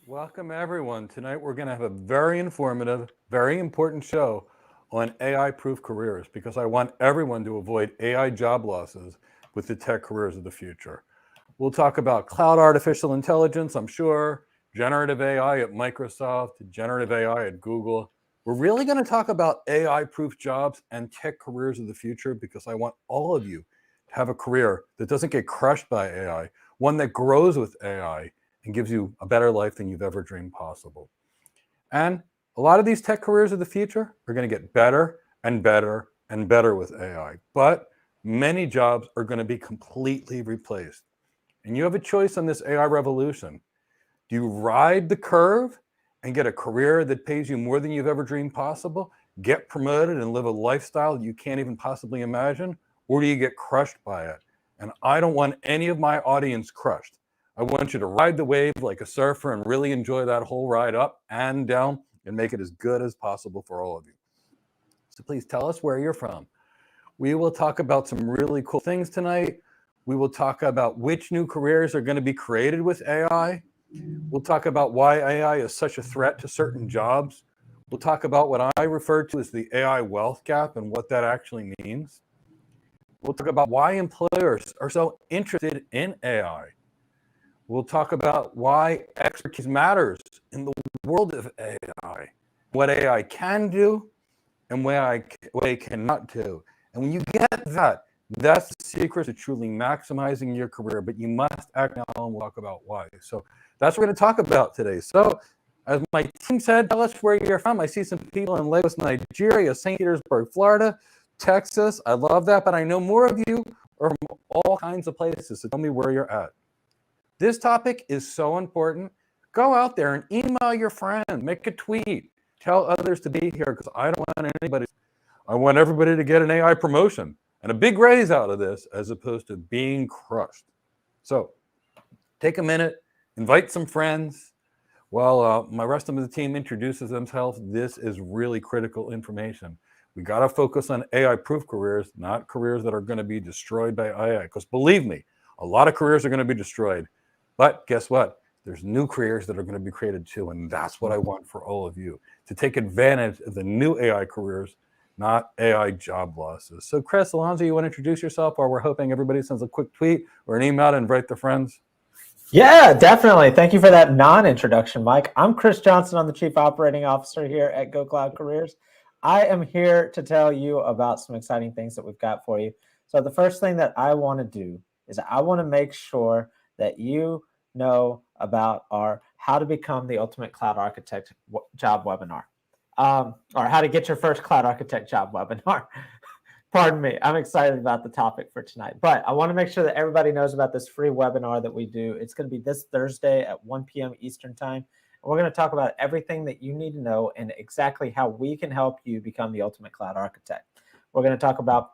Welcome, everyone. Tonight, we're going to have a very informative, very important show on AI-proof careers because I want everyone to avoid AI job losses with the tech careers of the future. We'll talk about cloud artificial intelligence, I'm sure, generative AI at Microsoft, generative AI at Google. We're really going to talk about AI-proof jobs and tech careers of the future because I want all of you to have a career that doesn't get crushed by AI, one that grows with AI, and gives you a better life than you've ever dreamed possible. And a lot of these tech careers of the future are going to get better and better and better with AI. But many jobs are going to be completely replaced. And you have a choice on this AI revolution. Do you ride the curve and get a career that pays you more than you've ever dreamed possible, get promoted and live a lifestyle you can't even possibly imagine? Or do you get crushed by it? And I don't want any of my audience crushed. I want you to ride the wave like a surfer and really enjoy that whole ride up and down and make it as good as possible for all of you. So please tell us where you're from. We will talk about some really cool things tonight. We will talk about which new careers are going to be created with AI. We'll talk about why AI is such a threat to certain jobs. We'll talk about what I refer to as the AI wealth gap and what that actually means. We'll talk about why employers are so interested in AI. We'll talk about why expertise matters in the world of AI, what AI can do and what AI cannot do. And when you get that, that's the secret to truly maximizing your career, but you must act now, and we'll talk about why. So that's what we're going to talk about today. So as my team said, tell us where you're from. I see some people in Lagos, Nigeria, St. Petersburg, Florida, Texas. I love that, but I know more of you are from all kinds of places. So tell me where you're at. This topic is so important. Go out there and email your friend, make a tweet, tell others to be here because I want everybody to get an AI promotion and a big raise out of this as opposed to being crushed. So take a minute, invite some friends. While my rest of the team introduces themselves, this is really critical information. We got to focus on AI-proof careers, not careers that are going to be destroyed by AI. Because believe me, a lot of careers are going to be destroyed. But guess what? There's new careers that are going to be created too. And that's what I want for all of you, to take advantage of the new AI careers, not AI job losses. So Chris, Alonzo, you want to introduce yourself while we're hoping everybody sends a quick tweet or an email to invite their friends? Yeah, definitely. Thank you for that non-introduction, Mike. I'm Chris Johnson. I'm the Chief Operating Officer here at Go Cloud Careers. I am here to tell you about some exciting things that we've got for you. So the first thing that I want to do is I want to make sure that you know about our How to Become the Ultimate Cloud Architect job webinar, or How to Get Your First Cloud Architect job webinar. Pardon me. I'm excited about the topic for tonight, but I want to make sure that everybody knows about this free webinar that we do. It's going to be this Thursday at 1 p.m. Eastern Time. And we're going to talk about everything that you need to know and exactly how we can help you become the ultimate cloud architect. We're going to talk about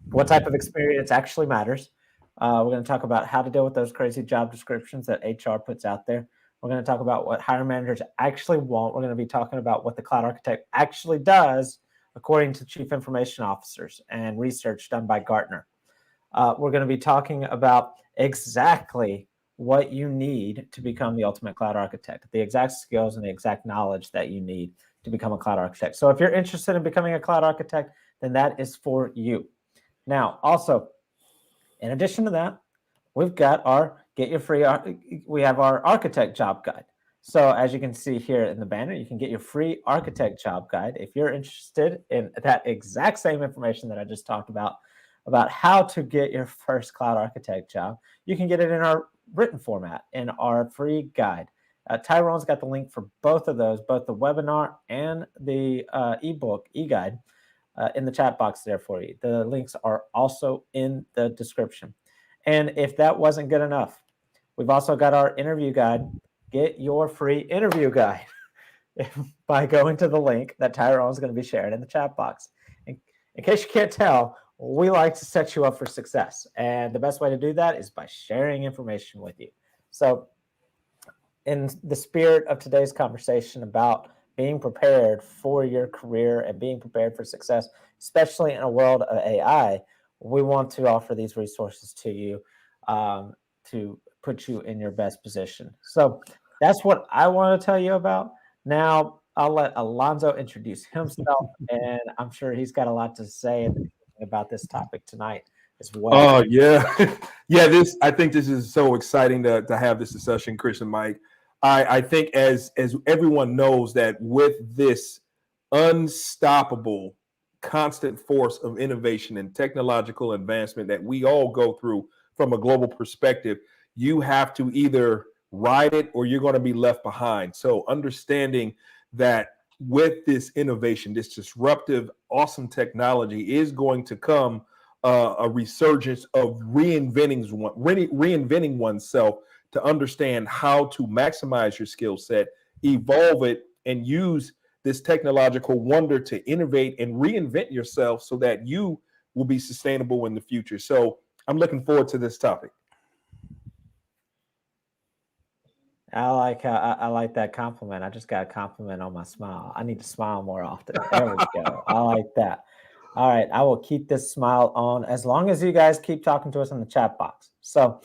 what type of experience actually matters. We're going to talk about how to deal with those crazy job descriptions that HR puts out there. We're going to talk about what hiring managers actually want. We're going to be talking about what the cloud architect actually does, according to chief information officers and research done by Gartner. We're going to be talking about exactly what you need to become the ultimate cloud architect, the exact skills and the exact knowledge that you need to become a cloud architect. So if you're interested in becoming a cloud architect, then that is for you. Now, also, in addition to that, we've got our we have our architect job guide. So as you can see here in the banner, you can get your free architect job guide. If you're interested in that exact same information that I just talked about how to get your first cloud architect job, you can get it in our written format in our free guide. Tyrone's got the link for both of those, both the webinar and the ebook, e-guide, in the chat box there for you. The links are also in the description. And if that wasn't good enough, we've also got our interview guide. Get your free interview guide by going to the link that Tyrone is going to be sharing in the chat box. In case you can't tell, we like to set you up for success. And the best way to do that is by sharing information with you. So in the spirit of today's conversation about being prepared for your career and being prepared for success, especially in a world of AI, we want to offer these resources to you to put you in your best position. So That's what I want to tell you about. Now, I'll let Alonzo introduce himself, and I'm sure he's got a lot to say about this topic tonight as well. Oh yeah, yeah. I think this is so exciting to have this discussion, Chris and Mike. I think as everyone knows that with this unstoppable, constant force of innovation and technological advancement that we all go through from a global perspective, you have to either ride it or you're going to be left behind. So understanding that with this innovation, this disruptive, awesome technology is going to come a resurgence of reinventing oneself to understand how to maximize your skill set, evolve it, and use this technological wonder to innovate and reinvent yourself so that you will be sustainable in the future. So I'm looking forward to this topic. I like that compliment. I just got a compliment on my smile. I need to smile more often. There we go. I like that. All right, I will keep this smile on as long as you guys keep talking to us in the chat box. So,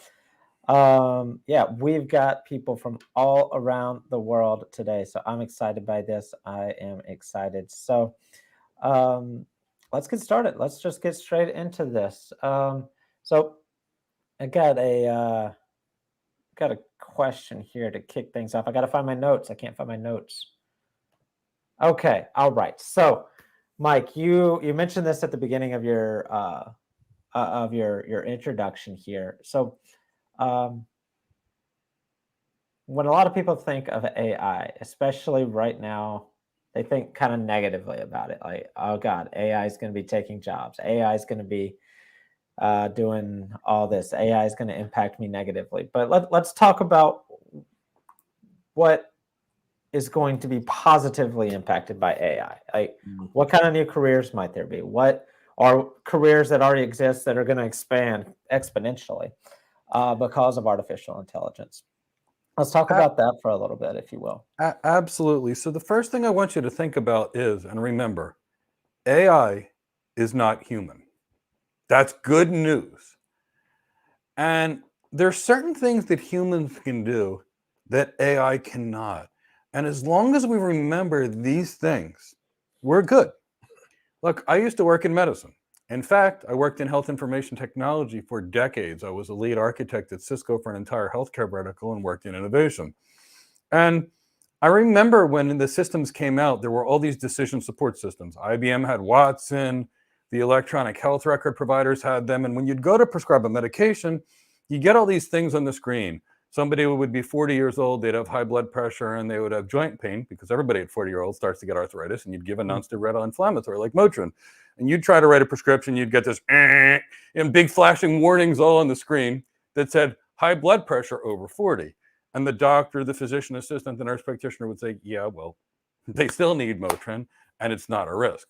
yeah, we've got people from all around the world today. So I'm excited by this. I am excited. So, let's get started. Let's just get straight into this. So I got a question here to kick things off. I got to find my notes. I can't find my notes. Okay. All right. So, Mike, you mentioned this at the beginning of your introduction here. So, when a lot of people think of AI, especially right now, they think kind of negatively about it. Like, oh God, AI is going to be taking jobs. AI is going to be doing all this. AI is going to impact me negatively. But let's talk about what is going to be positively impacted by AI. Like, what kind of new careers might there be? What are careers that already exist that are going to expand exponentially because of artificial intelligence? Let's talk about that for a little bit, if you will. Absolutely. So the first thing I want you to think about is, and remember, AI is not human. That's good news. And there's certain things that humans can do that AI cannot. And as long as we remember these things, we're good. Look, I used to work in medicine. In fact, I worked in health information technology for decades. I was a lead architect at Cisco for an entire healthcare vertical and worked in innovation. And I remember when the systems came out, there were all these decision support systems. IBM had Watson, the electronic health record providers had them. And when you'd go to prescribe a medication, you get all these things on the screen. Somebody would be 40 years old, they'd have high blood pressure, and they would have joint pain because everybody at 40-year-old starts to get arthritis, and you'd give a non-steroidal inflammatory like Motrin. And you'd try to write a prescription, you'd get this and big flashing warnings all on the screen that said high blood pressure over 40. And the doctor, the physician assistant, the nurse practitioner would say, yeah, well, they still need Motrin, and it's not a risk.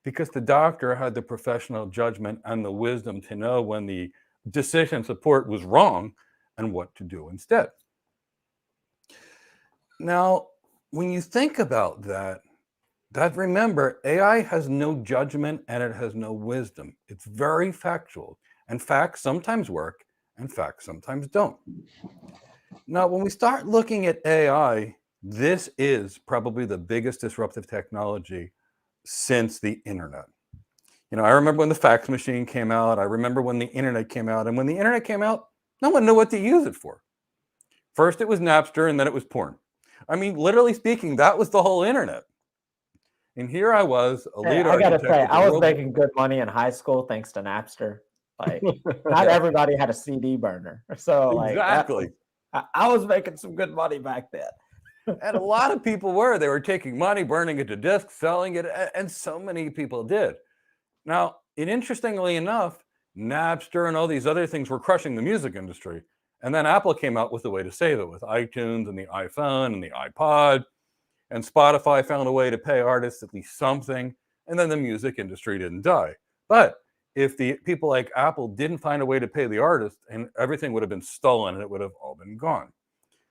Because the doctor had the professional judgment and the wisdom to know when the decision support was wrong and what to do instead. Now, when you think about that remember, AI has no judgment and it has no wisdom. It's very factual. And facts sometimes work and facts sometimes don't. Now, when we start looking at AI, this is probably the biggest disruptive technology since the internet. I remember when the fax machine came out. I remember when the internet came out. And when the internet came out, no one knew what to use it for. First, it was Napster, and then it was porn. I mean, literally speaking, that was the whole internet. And here I was, a lead I gotta architect. say, I was making good money in high school thanks to Napster. Like, not everybody had a CD burner, so like exactly. I was making some good money back then. And a lot of people were. They were taking money, burning it to discs, selling it, and so many people did. Now, interestingly enough, Napster and all these other things were crushing the music industry. And then Apple came out with a way to save it with iTunes and the iPhone and the iPod. And Spotify found a way to pay artists at least something. And then the music industry didn't die. But if the people like Apple didn't find a way to pay the artist, and everything would have been stolen and it would have all been gone.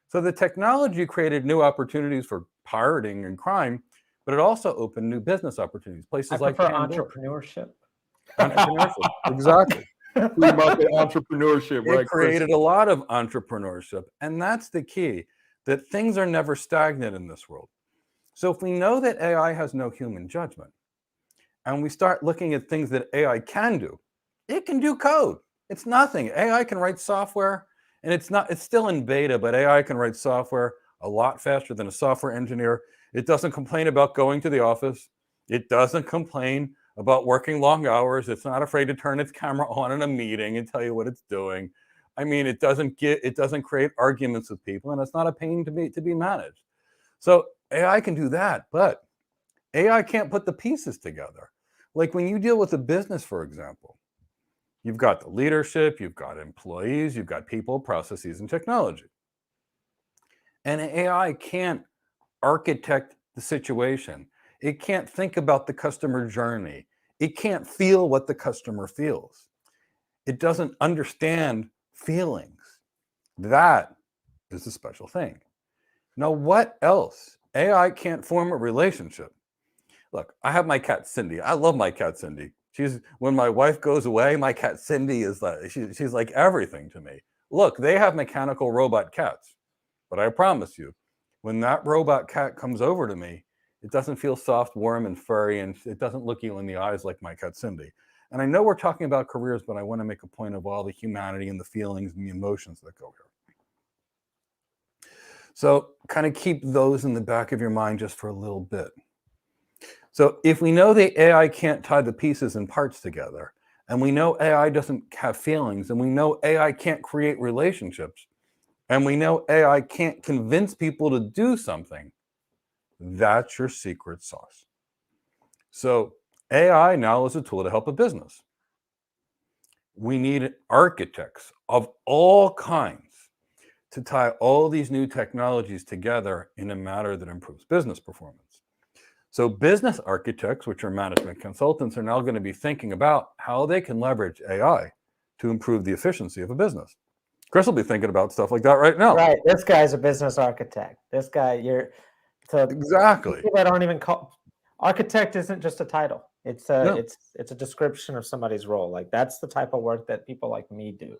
So the technology created new opportunities for pirating and crime, but it also opened new business opportunities. Places like entrepreneurship. Entrepreneurship, exactly. Free market entrepreneurship, right? It created a lot of entrepreneurship, and that's the key. that things are never stagnant in this world. So if we know that AI has no human judgment, and we start looking at things that AI can do, it can do code. It's nothing. AI can write software, and it's still in beta, but AI can write software a lot faster than a software engineer. It doesn't complain about going to the office. It doesn't complain about working long hours. It's not afraid to turn its camera on in a meeting and tell you what it's doing. I mean, it doesn't create arguments with people, and it's not a pain to be managed. So AI can do that, but AI can't put the pieces together. Like when you deal with a business, for example, you've got the leadership, you've got employees, you've got people, processes, and technology. And AI can't architect the situation. It can't think about the customer journey. It can't feel what the customer feels. It doesn't understand feelings. That is a special thing. Now, what else? AI can't form a relationship. Look, I have my cat Cindy. I love my cat Cindy. When my wife goes away, my cat Cindy is like she's like everything to me. Look, they have mechanical robot cats, but I promise you, when that robot cat comes over to me, it doesn't feel soft, warm, and furry, and it doesn't look you in the eyes like my cat Cindy. And I know we're talking about careers, but I want to make a point of all the humanity and the feelings and the emotions that go here. So kind of keep those in the back of your mind just for a little bit. So if we know the AI can't tie the pieces and parts together, and we know AI doesn't have feelings, and we know AI can't create relationships, and we know AI can't convince people to do something, that's your secret sauce. So AI now is a tool to help a business. We need architects of all kinds to tie all these new technologies together in a manner that improves business performance. So business architects, which are management consultants, are now going to be thinking about how they can leverage AI to improve the efficiency of a business. Chris will be thinking about stuff like that right now. Right. This guy's a business architect. This guy, Exactly. People that don't even call architect isn't just a title. It's a description of somebody's role. Like that's the type of work that people like me do.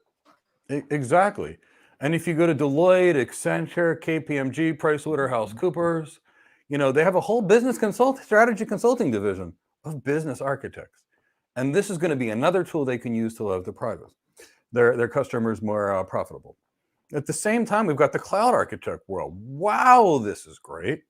Exactly. And if you go to Deloitte, Accenture, KPMG, PricewaterhouseCoopers, they have a whole strategy consulting division of business architects. And this is going to be another tool they can use to have their customers more profitable. At the same time, we've got the cloud architect world. Wow, this is great.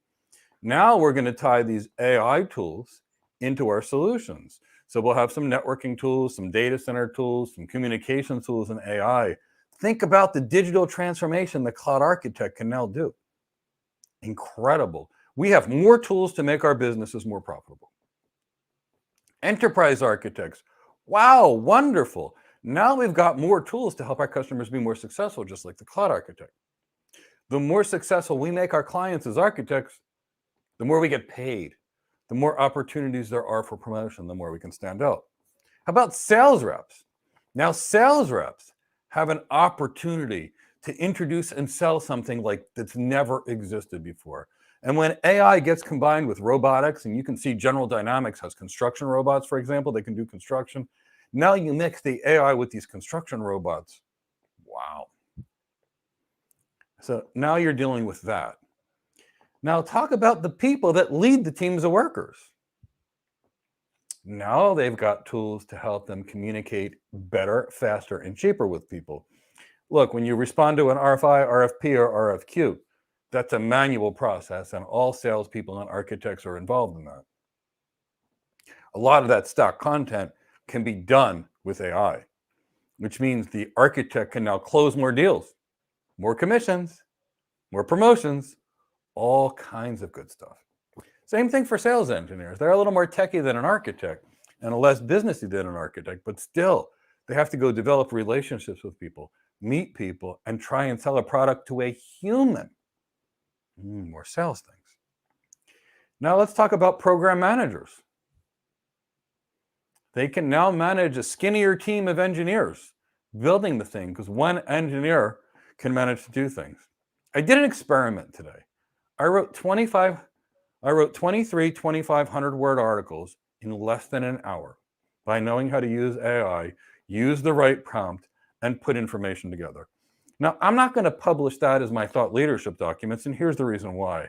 Now we're going to tie these AI tools into our solutions. So we'll have some networking tools, some data center tools, some communication tools, and AI. Think about the digital transformation the cloud architect can now do. Incredible. We have more tools to make our businesses more profitable. Enterprise architects. Wow, wonderful. Now we've got more tools to help our customers be more successful, just like the cloud architect. The more successful we make our clients as architects, the more we get paid, the more opportunities there are for promotion, the more we can stand out. How about sales reps? Now, sales reps have an opportunity to introduce and sell something like that's never existed before. And when AI gets combined with robotics, and you can see General Dynamics has construction robots, for example, they can do construction. Now you mix the AI with these construction robots. Wow. So now you're dealing with that. Now talk about the people that lead the teams of workers. Now they've got tools to help them communicate better, faster, and cheaper with people. Look, when you respond to an RFI, RFP, or RFQ, that's a manual process, and all salespeople and architects are involved in that. A lot of that stock content can be done with AI, which means the architect can now close more deals, more commissions, more promotions, all kinds of good stuff. Same thing for sales engineers. They're a little more techie than an architect and less businessy than an architect, but still, they have to go develop relationships with people, meet people, and try and sell a product to a human. More sales things. Now let's talk about program managers. They can now manage a skinnier team of engineers building the thing because one engineer can manage to do things. I did an experiment today. I wrote 23 2,500 word articles in less than an hour by knowing how to use AI, use the right prompt, and put information together. Now, I'm not going to publish that as my thought leadership documents, and here's the reason why.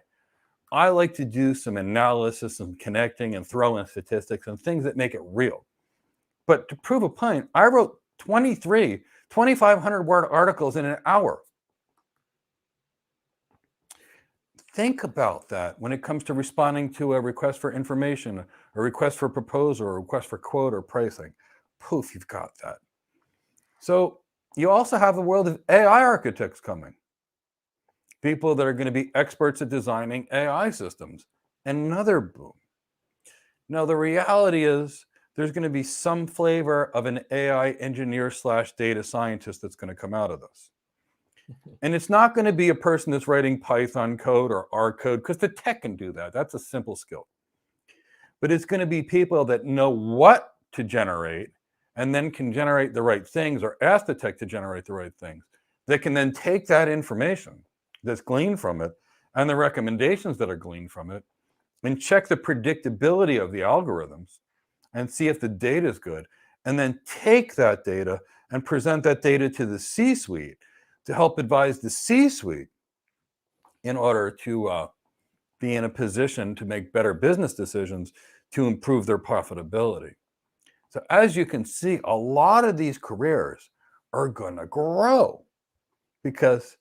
I like to do some analysis and connecting and throw in statistics and things that make it real. But to prove a point, I wrote 2,500 word articles in an hour. Think about that when it comes to responding to a request for information, a request for proposal, or a request for quote or pricing. Poof, you've got that. So you also have the world of AI architects coming. People that are going to be experts at designing AI systems. Another boom. Now, the reality is there's going to be some flavor of an AI engineer / data scientist that's going to come out of this. And it's not going to be a person that's writing Python code or R code, because the tech can do that. That's a simple skill. But it's going to be people that know what to generate and then can generate the right things, or ask the tech to generate the right things. They can then take that information that's gleaned from it and the recommendations that are gleaned from it and check the predictability of the algorithms and see if the data is good, and then take that data and present that data to the C-suite to help advise the C-suite in order to be in a position to make better business decisions to improve their profitability. So as you can see, a lot of these careers are going to grow because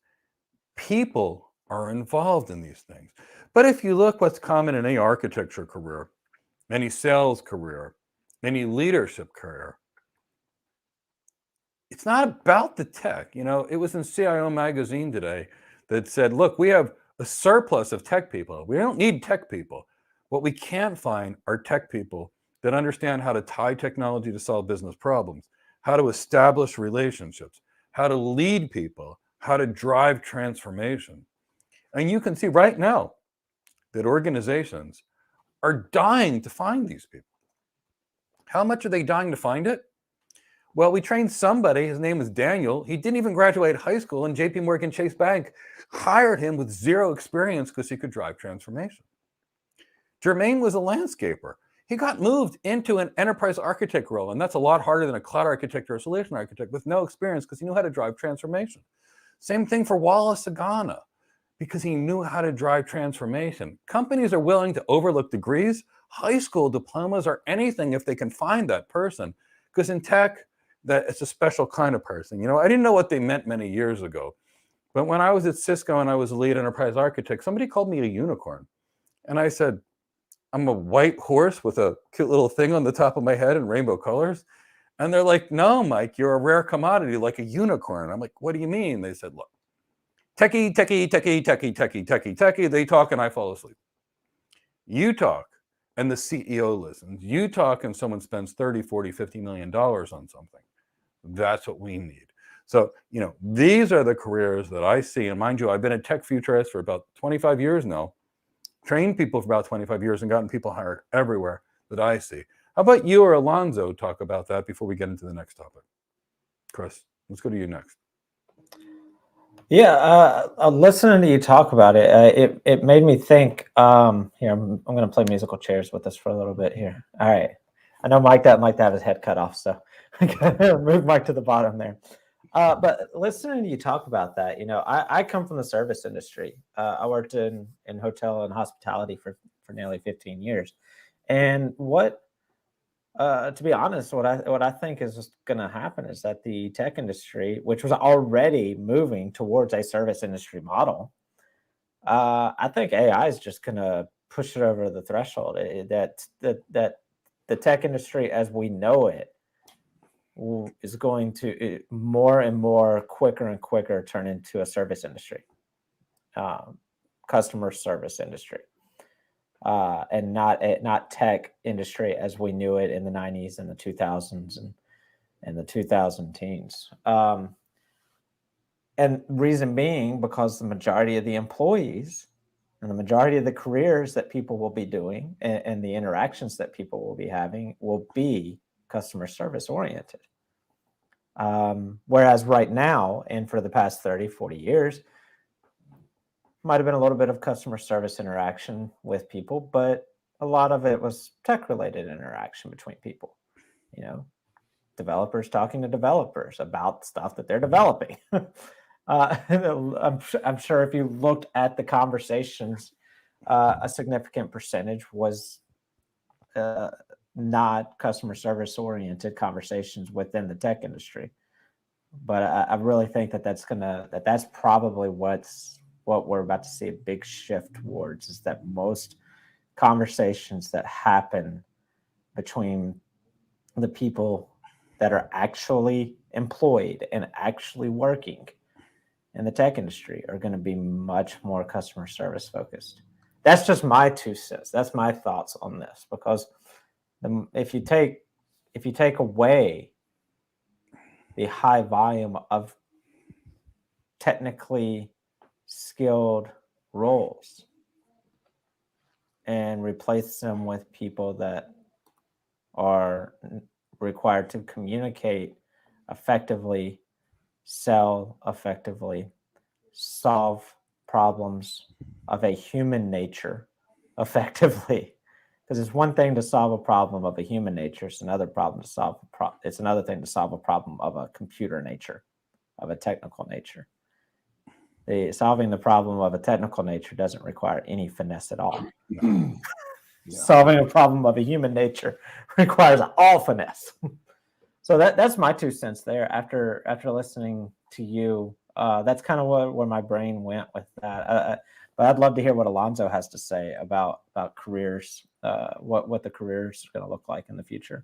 people are involved in these things. But if you look what's common in any architecture career, any sales career, any leadership career, it's not about the tech. You know, it was in CIO magazine today that said, look, we have a surplus of tech people. We don't need tech people. What we can't find are tech people that understand how to tie technology to solve business problems, how to establish relationships, how to lead people, how to drive transformation. And you can see right now that organizations are dying to find these people. How much are they dying to find it? Well, we trained somebody, his name is Daniel. He didn't even graduate high school, and JP Morgan Chase Bank hired him with zero experience because he could drive transformation. Jermaine was a landscaper. He got moved into an enterprise architect role, and that's a lot harder than a cloud architect or a solution architect with no experience because he knew how to drive transformation. Same thing for Wallace Sagana, because he knew how to drive transformation. Companies are willing to overlook degrees, high school diplomas, or anything if they can find that person, because in tech, that it's a special kind of person. You know, I didn't know what they meant many years ago, but when I was at Cisco and I was a lead enterprise architect, somebody called me a unicorn. And I said, I'm a white horse with a cute little thing on the top of my head in rainbow colors. And they're like, no, Mike, you're a rare commodity like a unicorn. I'm like, what do you mean? They said, look, techie, techie, techie, techie, techie, techie, techie. They talk and I fall asleep. You talk and the CEO listens. You talk and someone spends 30, 40, $50 million on something. That's what we need. So, you know, these are the careers that I see. And mind you, I've been a tech futurist for about 25 years now, trained people for about 25 years and gotten people hired everywhere that I see. How about you or Alonzo talk about that before we get into the next topic? Chris, let's go to you next. Yeah, listening to you talk about it, it made me think. Here, I'm going to play musical chairs with us for a little bit here. All right, I know Mike that might have his head cut off, so I gotta move Mike to the bottom there. But listening to you talk about that, you know, I come from the service industry. I worked in hotel and hospitality for nearly 15 years, and to be honest, what I think is going to happen is that the tech industry, which was already moving towards a service industry model, I think AI is just going to push it over the threshold. That the tech industry, as we know it, is going to more and more quicker and quicker turn into a service industry, customer service industry. And not tech industry as we knew it in the 90s and the 2000s and the 2000 teens. And reason being because the majority of the employees and the majority of the careers that people will be doing and the interactions that people will be having will be customer service oriented. Whereas right now, and for the past 30, 40 years, might have been a little bit of customer service interaction with people, but a lot of it was tech related interaction between people, you know, developers talking to developers about stuff that they're developing. I'm sure if you looked at the conversations, a significant percentage was not customer service oriented conversations within the tech industry. But I really think that's probably what we're about to see a big shift towards, is that most conversations that happen between the people that are actually employed and actually working in the tech industry are going to be much more customer service focused. That's just my 2 cents. That's my thoughts on this, because if you take away the high volume of technically skilled roles and replace them with people that are required to communicate effectively, sell effectively, solve problems of a human nature effectively. Because it's one thing to solve a problem of a human nature; it's another problem to solve. It's another thing to solve a problem of a computer nature, of a technical nature. Solving the problem of a technical nature doesn't require any finesse at all. Yeah. Solving a problem of a human nature requires all finesse. So that's my 2 cents there. After listening to you, that's kind of where my brain went with that. But I'd love to hear what Alonzo has to say about careers, what the careers are going to look like in the future.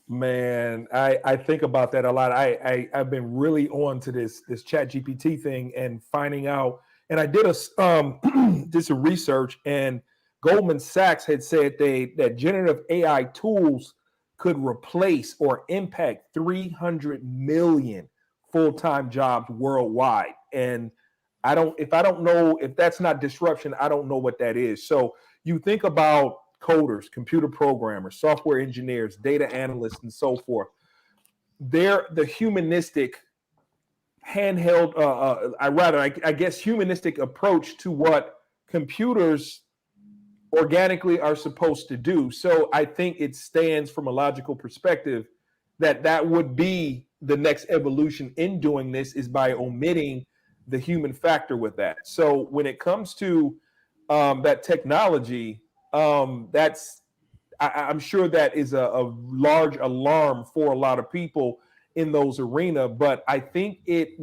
Man, I think about that a lot. I've been really on to this Chat GPT thing and finding out. And I did did some research, and Goldman Sachs had said that generative AI tools could replace or impact 300 million full-time jobs worldwide. And if I don't know if that's not disruption, I don't know what that is. So you think about coders, computer programmers, software engineers, data analysts, and so forth. They're the humanistic handheld, I guess, humanistic approach to what computers organically are supposed to do. So I think it stands from a logical perspective that would be the next evolution in doing this, is by omitting the human factor with that. So when it comes to that technology, I'm sure that is a large alarm for a lot of people in those arena. But I think it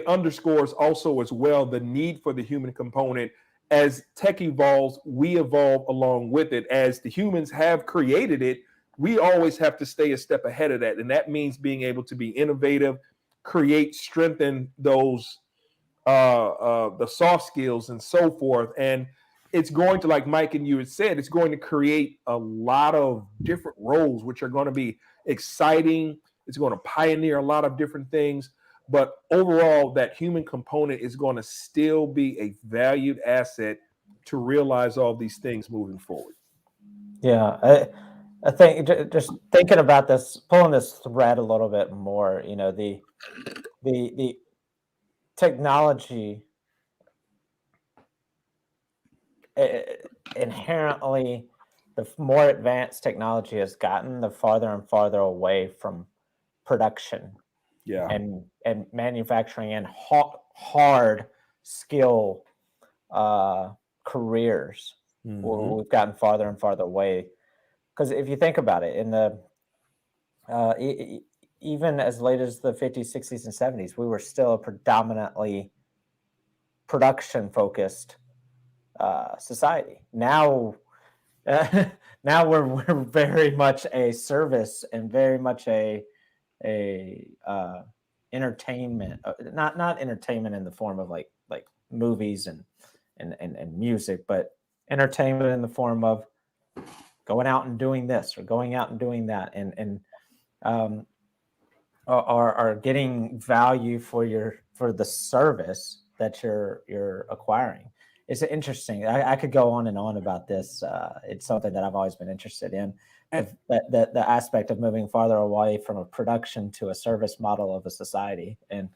underscores also as well the need for the human component. As tech evolves, we evolve along with it. As the humans have created it, we always have to stay a step ahead of that. And that means being able to be innovative, strengthen those the soft skills and so forth. And it's going to, like Mike and you had said, it's going to create a lot of different roles, which are going to be exciting. It's going to pioneer a lot of different things. But overall, that human component is going to still be a valued asset to realize all these things moving forward. Yeah, I think just thinking about this, pulling this thread a little bit more, the technology inherently, the more advanced technology has gotten, the farther and farther away from production, and manufacturing and hard skill careers. Mm-hmm. We've gotten farther and farther away, because if you think about it, in the even as late as the 50s, 60s, and 70s, we were still a predominantly production-focused society. Now we're very much a service and very much a entertainment, not entertainment in the form of like movies and music, but entertainment in the form of going out and doing this or going out and doing that, and are getting value for the service that you're acquiring. It's interesting. I could go on and on about this. It's something that I've always been interested in. The aspect of moving farther away from a production to a service model of a society, and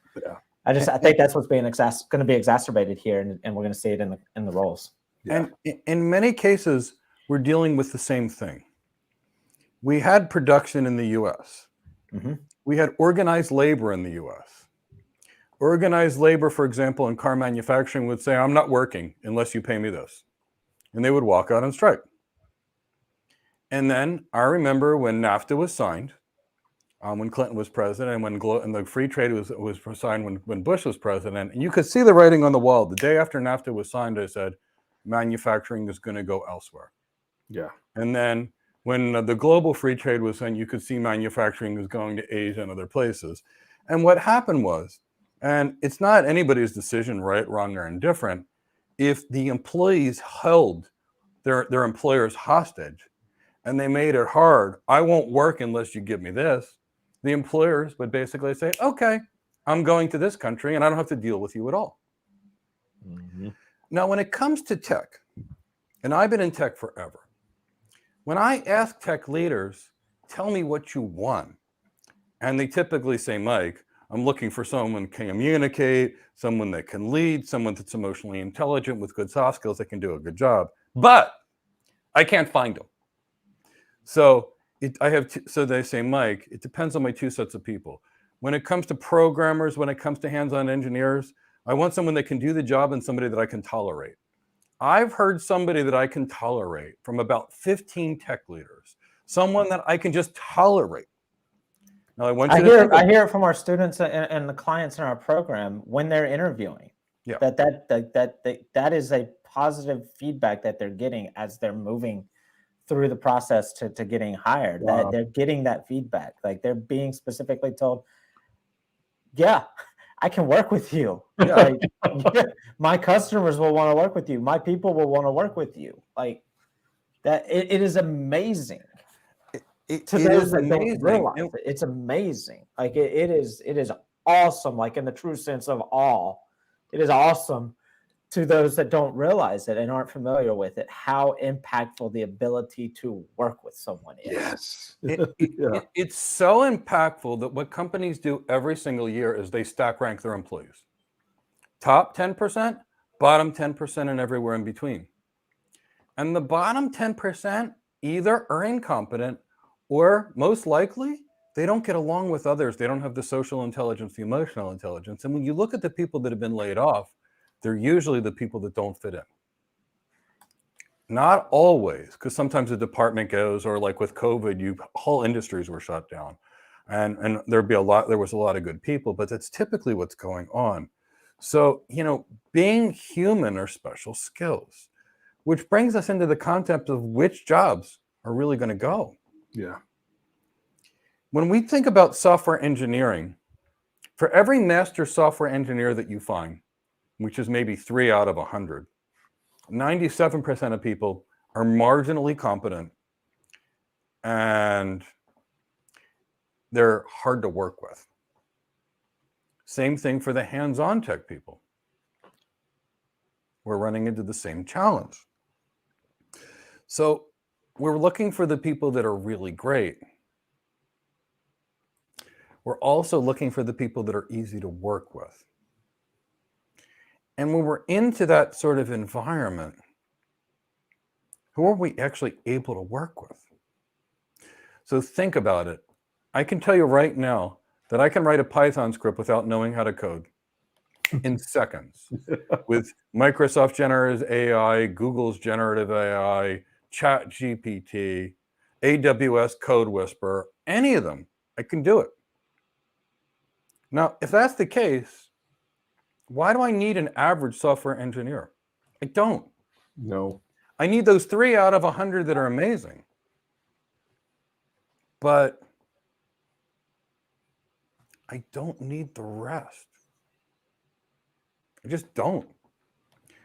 I think that's what's being going to be exacerbated here, and we're going to see it in the roles. Yeah. And in many cases, we're dealing with the same thing. We had production in the U.S. Mm-hmm. We had organized labor in the U.S. Organized labor, for example, in car manufacturing would say, I'm not working unless you pay me this. And they would walk out on strike. And then I remember when NAFTA was signed, when Clinton was president, and when the free trade was signed when Bush was president, and you could see the writing on the wall. The day after NAFTA was signed, I said, manufacturing is going to go elsewhere. Yeah. And then when the global free trade was signed, you could see manufacturing was going to Asia and other places. And what happened was, and it's not anybody's decision, right, wrong, or indifferent, if the employees held their employers hostage and they made it hard, I won't work unless you give me this, the employers would basically say, okay, I'm going to this country and I don't have to deal with you at all. Mm-hmm. Now, when it comes to tech, and I've been in tech forever, when I ask tech leaders, tell me what you want, and they typically say, Mike, I'm looking for someone who can communicate, someone that can lead, someone that's emotionally intelligent with good soft skills that can do a good job, but I can't find them. So so they say, Mike, it depends on my two sets of people. When it comes to programmers, when it comes to hands-on engineers, I want someone that can do the job and somebody that I can tolerate. I've heard somebody that I can tolerate from about 15 tech leaders, someone that I can just tolerate. Now, I hear it from our students and the clients in our program when they're interviewing. Yeah. That is a positive feedback that they're getting as they're moving through the process to getting hired. Wow. That they're getting that feedback. Like they're being specifically told, yeah, I can work with you. Like, yeah, my customers will want to work with you. My people will want to work with you. Like that, it is amazing. To those that don't realize it, it's amazing. Like it is awesome. Like in the true sense of awe, it is awesome to those that don't realize it and aren't familiar with it, how impactful the ability to work with someone is. Yes. It's so impactful that what companies do every single year is they stack rank their employees. Top 10%, bottom 10%, and everywhere in between. And the bottom 10% either are incompetent or most likely they don't get along with others. They don't have the social intelligence, the emotional intelligence. And when you look at the people that have been laid off, they're usually the people that don't fit in. Not always, because sometimes the department goes, or like with COVID, whole industries were shut down. And there was a lot of good people, but that's typically what's going on. So, being human are special skills, which brings us into the concept of which jobs are really going to go. Yeah. When we think about software engineering, for every master software engineer that you find, which is maybe 3 out of 100, 97% of people are marginally competent and they're hard to work with. Same thing for the hands-on tech people. We're running into the same challenge. So we're looking for the people that are really great. We're also looking for the people that are easy to work with. And when we're into that sort of environment, who are we actually able to work with? So think about it. I can tell you right now that I can write a Python script without knowing how to code in seconds with Microsoft Generative AI, Google's Generative AI, ChatGPT, AWS Code Whisperer, any of them, I can do it. Now, if that's the case, why do I need an average software engineer? I don't. No. I need those 3 out of 100 that are amazing. But I don't need the rest. I just don't.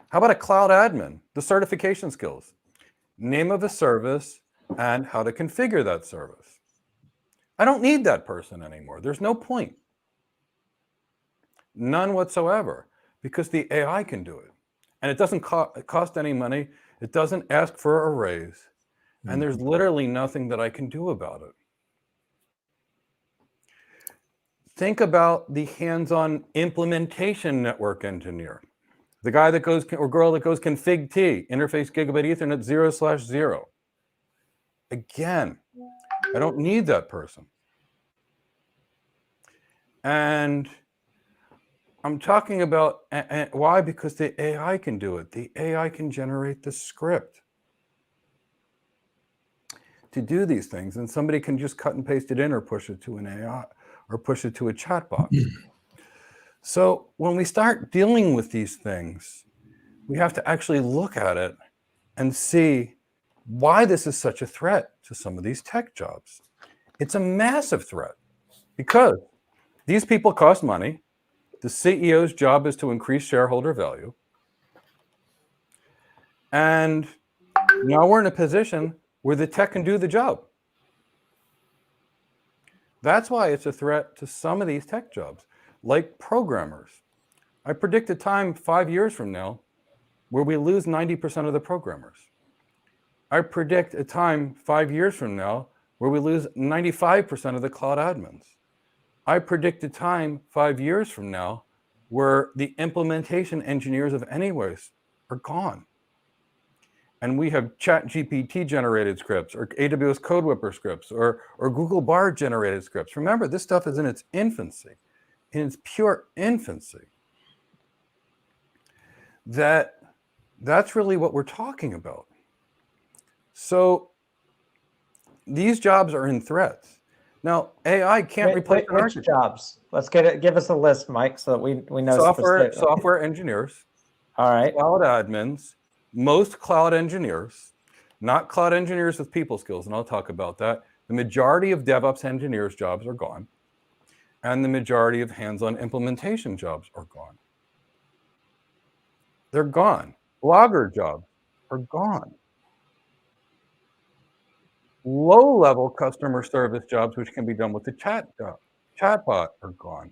How about a cloud admin? The certification skills, name of a service, and how to configure that service. I don't need that person anymore. There's no point. None whatsoever, because the AI can do it. And it doesn't cost any money. It doesn't ask for a raise. And there's literally nothing that I can do about it. Think about the hands-on implementation network engineer. The guy that goes, or girl that goes config T, interface gigabit Ethernet 0/0. Again, I don't need that person. And I'm talking about why? Because the AI can do it. The AI can generate the script to do these things, and somebody can just cut and paste it in or push it to an AI or push it to a chatbot. So when we start dealing with these things, we have to actually look at it and see why this is such a threat to some of these tech jobs. It's a massive threat because these people cost money. The CEO's job is to increase shareholder value. And now we're in a position where the tech can do the job. That's why it's a threat to some of these tech jobs, like programmers. I predict a time 5 years from now where we lose 90% of the programmers. I predict a time 5 years from now where we lose 95% of the cloud admins. I predict a time 5 years from now where the implementation engineers of Anyways are gone. And we have ChatGPT generated scripts or AWS CodeWhipper scripts or Google Bard generated scripts. Remember, this stuff is in its infancy, in its pure infancy. That's really what we're talking about. So these jobs are in threats. Now, AI can't replace an which architect. jobs? Let's get it. Give us a list, Mike, so that we know Software engineers, All right. cloud admins, most cloud engineers, not cloud engineers with people skills, and I'll talk about that. The majority of DevOps engineers' jobs are gone, and the majority of hands-on implementation jobs are gone. They're gone. Blogger jobs are gone. Low-level customer service jobs, which can be done with the chatbot, are gone.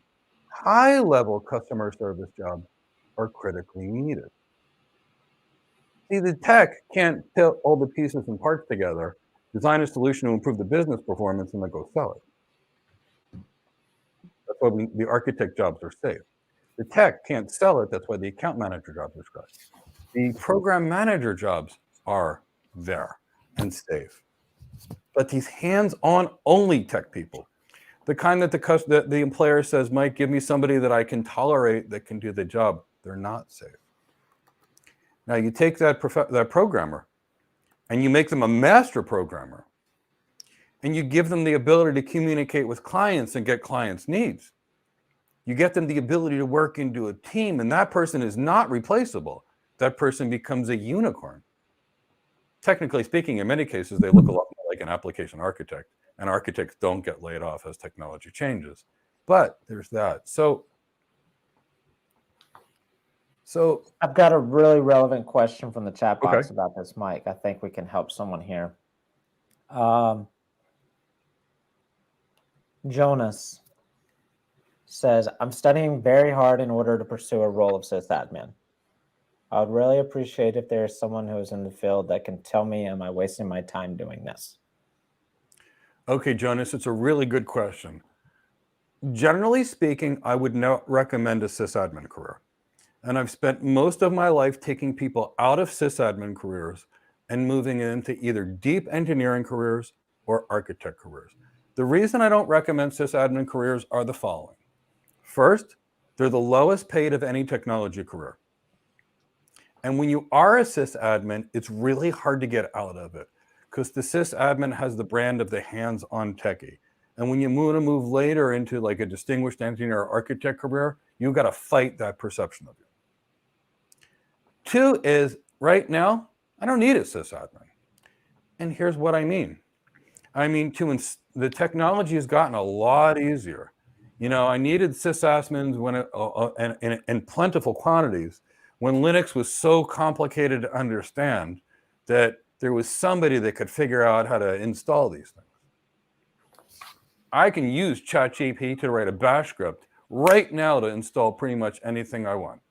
High-level customer service jobs are critically needed. See, the tech can't put all the pieces and parts together, design a solution to improve the business performance, and then go sell it. That's why the architect jobs are safe. The tech can't sell it. That's why the account manager jobs are scarce. The program manager jobs are there and safe. But these hands-on only tech people, the kind that the employer says, Mike, give me somebody that I can tolerate that can do the job, they're not safe. Now you take that programmer and you make them a master programmer and you give them the ability to communicate with clients and get clients' needs. You get them the ability to work into a team, and that person is not replaceable. That person becomes a unicorn. Technically speaking, in many cases, they look a lot more like an application architect, and architects don't get laid off as technology changes. But there's that. So I've got a really relevant question from the chat box Okay. about this, Mike. I think we can help someone here. Jonas says, I'm studying very hard in order to pursue a role of sysadmin. I would really appreciate if there is someone who is in the field that can tell me, am I wasting my time doing this? Okay, Jonas, it's a really good question. Generally speaking, I would not recommend a sysadmin career. And I've spent most of my life taking people out of sysadmin careers and moving into either deep engineering careers or architect careers. The reason I don't recommend sysadmin careers are the following. First, they're the lowest paid of any technology career. And when you are a sysadmin, it's really hard to get out of it because the sysadmin has the brand of the hands-on techie. And when you want to move later into like a distinguished engineer or architect career, you've got to fight that perception of you. Two is, right now, I don't need a sysadmin. And here's what I mean. I mean, the technology has gotten a lot easier. You know, I needed sysadmins when in plentiful quantities when Linux was so complicated to understand that there was somebody that could figure out how to install these things. I can use ChatGPT to write a bash script right now to install pretty much anything I want.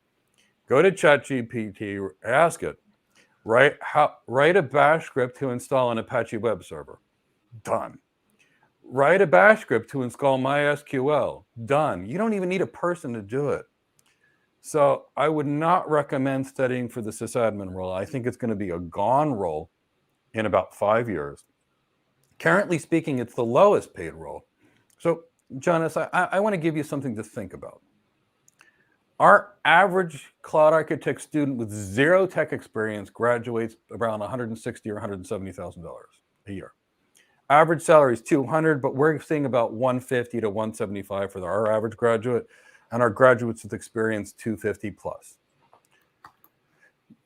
Go to ChatGPT, ask it, write a bash script to install an Apache web server. Done. Write a bash script to install MySQL. Done. You don't even need a person to do it. So I would not recommend studying for the sysadmin role. I think it's going to be a gone role in about 5 years. Currently speaking, it's the lowest paid role. So, Jonas, I want to give you something to think about. Our average cloud architect student with zero tech experience graduates around $160,000 or $170,000 a year. Average salary is $200,000, but we're seeing about $150,000 to $175,000 for our average graduate, and our graduates with experience $250,000 plus.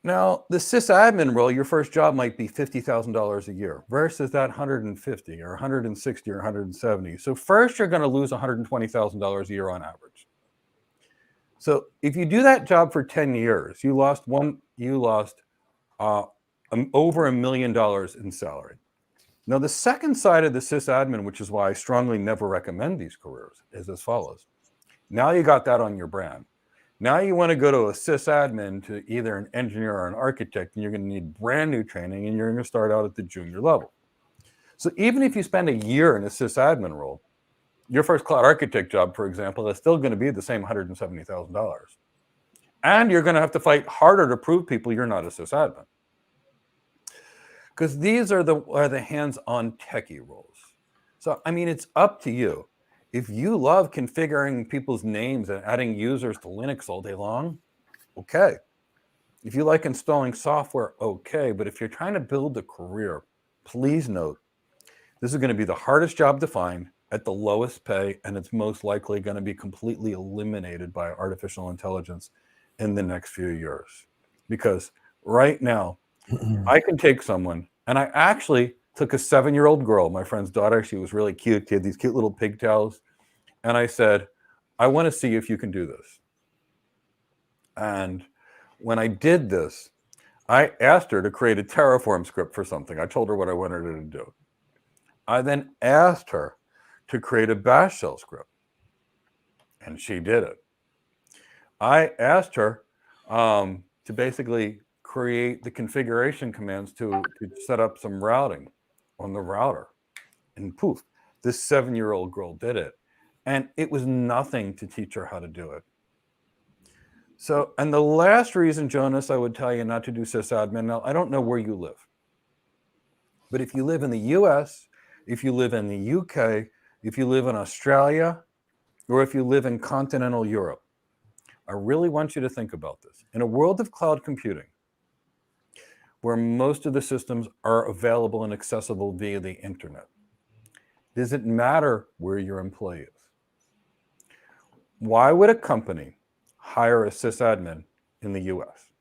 Now, the sysadmin role, your first job might be $50,000 a year versus that $150,000 or $160,000 or $170,000. So first, you're going to lose $120,000 a year on average. So if you do that job for 10 years, you lost over $1 million in salary. Now, the second side of the sysadmin, which is why I strongly never recommend these careers, is as follows. Now you got that on your brand. Now you want to go to a sysadmin to either an engineer or an architect, and you're going to need brand new training, and you're going to start out at the junior level. So even if you spend a year in a sysadmin role, your first cloud architect job, for example, is still going to be the same $170,000. And you're going to have to fight harder to prove people you're not a sysadmin. Because these are the hands-on techie roles. So, I mean, it's up to you. If you love configuring people's names and adding users to Linux all day long, okay. If you like installing software, okay. But if you're trying to build a career, please note, this is going to be the hardest job to find at the lowest pay, and it's most likely going to be completely eliminated by artificial intelligence in the next few years. Because right now, I can take someone, and I actually took a 7-year-old girl, my friend's daughter. She was really cute. She had these cute little pigtails. And I said, I want to see if you can do this. And when I did this, I asked her to create a Terraform script for something. I told her what I wanted her to do. I then asked her to create a bash shell script, and she did it. I asked her to basically create the configuration commands to set up some routing on the router, and poof, this 7-year-old girl did it. And it was nothing to teach her how to do it. So, and the last reason, Jonas, I would tell you not to do sysadmin. Now, I don't know where you live, but if you live in the US, if you live in the UK, if you live in Australia, or if you live in continental Europe, I really want you to think about this. In a world of cloud computing, where most of the systems are available and accessible via the internet, does it matter where your employee is? Why would a company hire a sysadmin in the US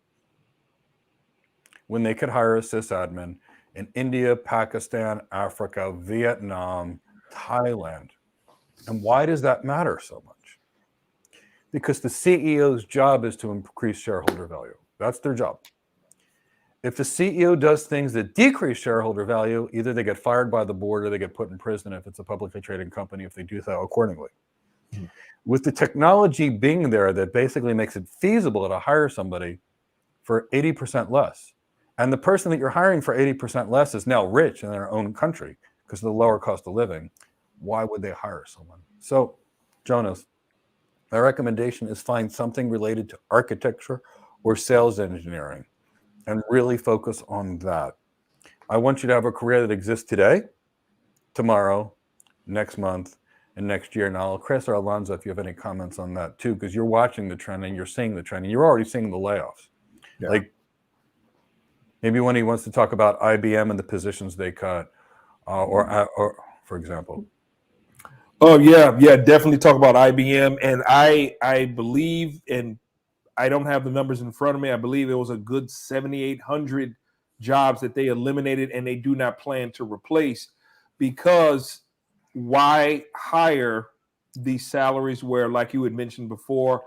when they could hire a sysadmin in India, Pakistan, Africa, Vietnam, Thailand? And why does that matter so much? Because the CEO's job is to increase shareholder value. That's their job. If the CEO does things that decrease shareholder value, either they get fired by the board or they get put in prison if it's a publicly traded company, if they do so accordingly. Mm-hmm. With the technology being there that basically makes it feasible to hire somebody for 80% less, and the person that you're hiring for 80% less is now rich in their own country because of the lower cost of living, why would they hire someone? So, Jonas, my recommendation is find something related to architecture or sales engineering and really focus on that. I want you to have a career that exists today, tomorrow, next month, and next year. Now, Chris or Alonzo, if you have any comments on that too, because you're watching the trend and you're seeing the trend and you're already seeing the layoffs. Yeah. Like maybe when he wants to talk about IBM and the positions they cut, or for example. Oh yeah, definitely talk about IBM. And I believe, and I don't have the numbers in front of me, I believe it was a good 7,800 jobs that they eliminated and they do not plan to replace, because why hire these salaries where, like you had mentioned before,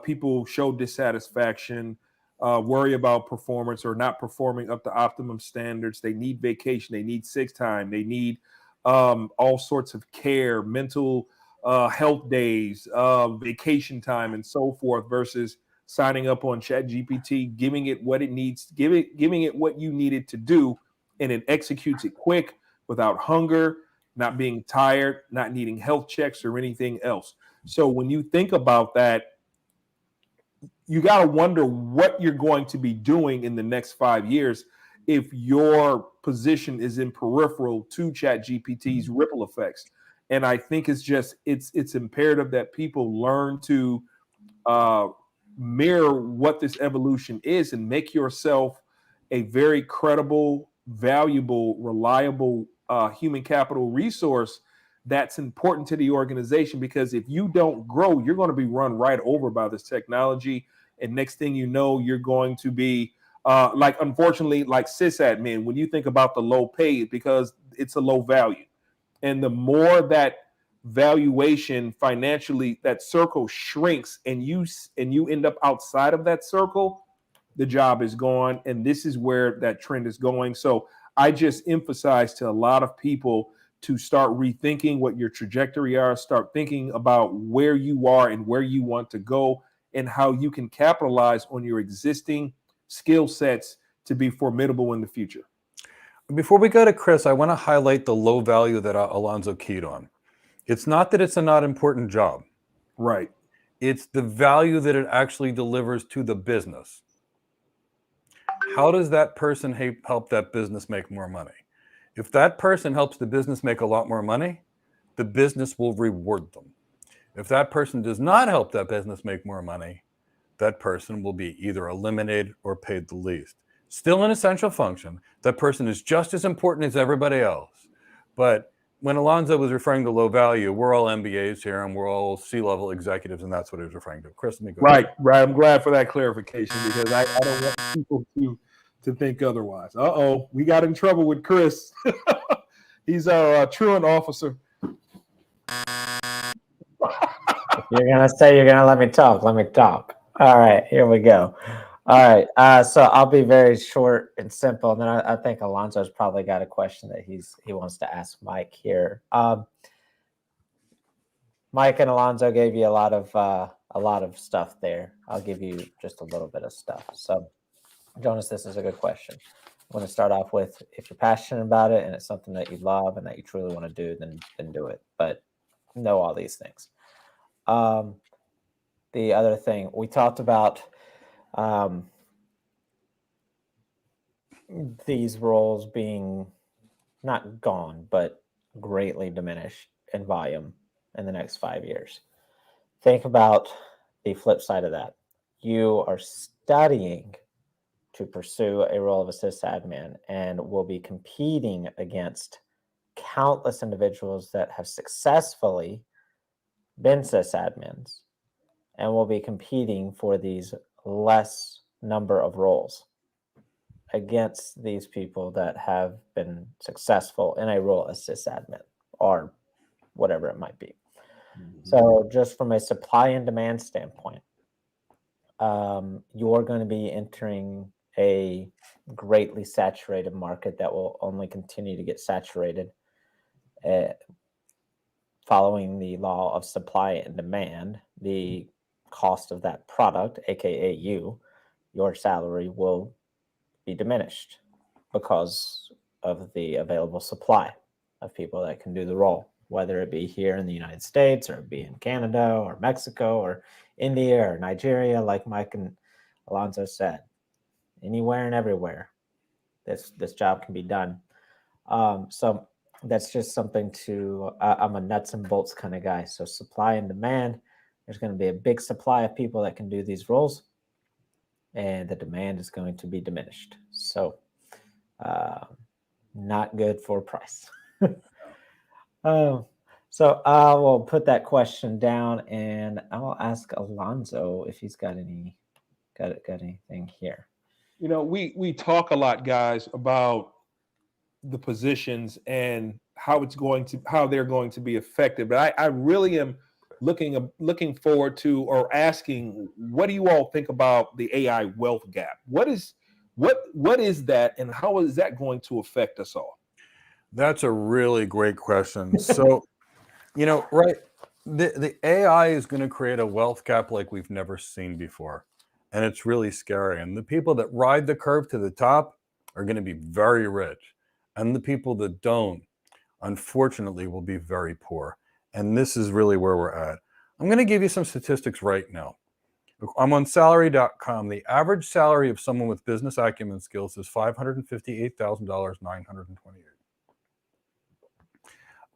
people show dissatisfaction, worry about performance or not performing up to optimum standards. They need vacation, they need sick time, they need all sorts of care, mental health days, vacation time, and so forth, versus signing up on ChatGPT, giving it what it needs, giving it what you need it to do, and it executes it quick, without hunger, not being tired, not needing health checks or anything else. So when you think about that, you got to wonder what you're going to be doing in the next 5 years if your position is in peripheral to ChatGPT's ripple effects. And I think it's imperative that people learn to mirror what this evolution is and make yourself a very credible, valuable, reliable human capital resource that's important to the organization. Because if you don't grow, you're going to be run right over by this technology. And next thing you know, you're going to be like, unfortunately, like sysadmin, when you think about the low pay, because it's a low value. And the more that valuation financially, that circle shrinks and you end up outside of that circle, the job is gone. And this is where that trend is going. So I just emphasize to a lot of people to start rethinking what your trajectory are, start thinking about where you are and where you want to go and how you can capitalize on your existing skill sets to be formidable in the future. Before we go to Chris, I want to highlight the low value that Alonzo keyed on. It's not that it's a not important job. Right. It's the value that it actually delivers to the business. How does that person help that business make more money? If that person helps the business make a lot more money, the business will reward them. If that person does not help that business make more money, that person will be either eliminated or paid the least. Still an essential function. That person is just as important as everybody else. But when Alonzo was referring to low value, we're all MBAs here and we're all C-level executives, and that's what he was referring to. Chris, let me go. Right. I'm glad for that clarification, because I don't want people to think otherwise. We got in trouble with Chris. He's our truant officer. You're gonna say you're gonna let me talk. Let me talk. All right, here we go. All right, so I'll be very short and simple. And then I think Alonzo's probably got a question that he wants to ask Mike here. Mike and Alonzo gave you a lot of stuff there. I'll give you just a little bit of stuff. So, Jonas, this is a good question. I want to start off with, if you're passionate about it and it's something that you love and that you truly want to do, then do it. But know all these things. The other thing we talked about, these roles being not gone, but greatly diminished in volume in the next 5 years. Think about the flip side of that. You are studying to pursue a role of a sysadmin and will be competing against countless individuals that have successfully been sysadmins and will be competing for these less number of roles against these people that have been successful in a role as sysadmin or whatever it might be. Mm-hmm. So just from a supply and demand standpoint, you're going to be entering a greatly saturated market that will only continue to get saturated following the law of supply and demand. The cost of that product, aka your salary, will be diminished because of the available supply of people that can do the role, whether it be here in the United States or it be in Canada or Mexico or India or Nigeria, like Mike and Alonzo said. Anywhere and everywhere, this job can be done. So that's just something to, I'm a nuts and bolts kind of guy. So supply and demand, there's going to be a big supply of people that can do these roles, and the demand is going to be diminished. So not good for price. So I will put that question down, and I will ask Alonzo if he's got anything here. You know, we talk a lot, guys, about the positions and how they're going to be affected. But I really am looking forward to, or asking, what do you all think about the AI wealth gap? What is that, and how is that going to affect us all? That's a really great question. So, right, the AI is going to create a wealth gap like we've never seen before. And it's really scary. And the people that ride the curve to the top are going to be very rich. And the people that don't, unfortunately, will be very poor. And this is really where we're at. I'm going to give you some statistics right now. I'm on salary.com. The average salary of someone with business acumen skills is $558,928.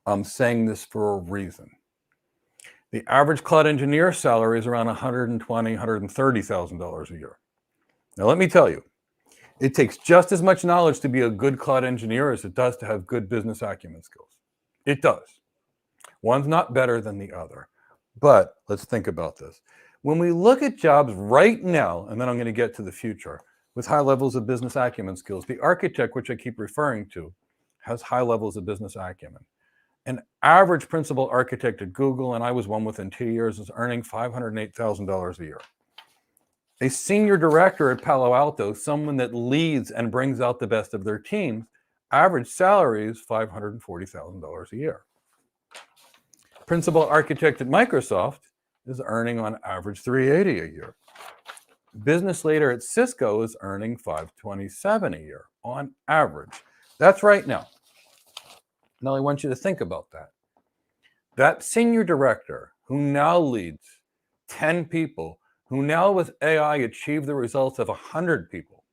I'm saying this for a reason. The average cloud engineer salary is around $120,000, $130,000 a year. Now, let me tell you, it takes just as much knowledge to be a good cloud engineer as it does to have good business acumen skills. It does. One's not better than the other. But let's think about this. When we look at jobs right now, and then I'm going to get to the future, with high levels of business acumen skills, the architect, which I keep referring to, has high levels of business acumen. An average principal architect at Google, and I was one within 2 years, is earning $508,000 a year. A senior director at Palo Alto, someone that leads and brings out the best of their teams, average salary is $540,000 a year. Principal architect at Microsoft is earning on average $380,000 a year. Business leader at Cisco is earning $527,000 a year on average. That's right now. Now I want you to think about that. That senior director who now leads 10 people, who now with AI achieve the results of 100 people,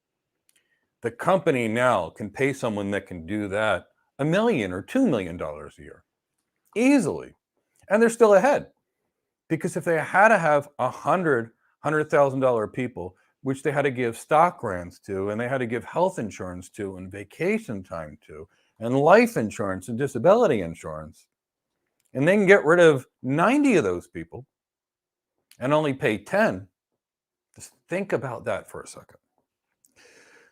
the company now can pay someone that can do that $1 million or $2 million a year easily. And they're still ahead. Because if they had to have $100,000 people, which they had to give stock grants to, and they had to give health insurance to, and vacation time to, and life insurance and disability insurance, and they can get rid of 90 of those people and only pay 10, just think about that for a second.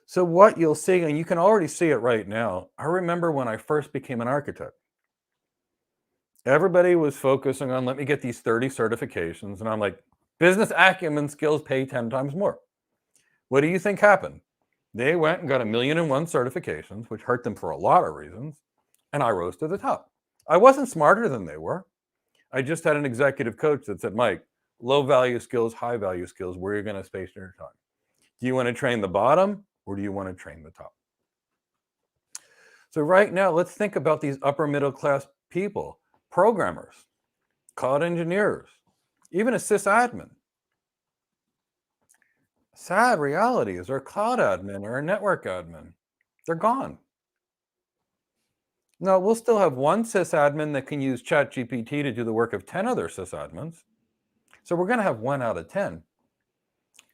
So what you'll see, and you can already see it right now, I remember when I first became an architect, everybody was focusing on, let me get these 30 certifications. And I'm like, business acumen skills pay 10 times more. What do you think happened? They went and got 1,000,001 certifications, which hurt them for a lot of reasons. And I rose to the top. I wasn't smarter than they were. I just had an executive coach that said, Mike, low value skills, high value skills, where you're going to space your time. Do you want to train the bottom or do you want to train the top? So right now, let's think about these upper middle class people. Programmers, cloud engineers, even a sysadmin. Sad reality is our cloud admin or our network admin, they're gone. Now, we'll still have one sysadmin that can use ChatGPT to do the work of 10 other sysadmins. So we're going to have 1 out of 10.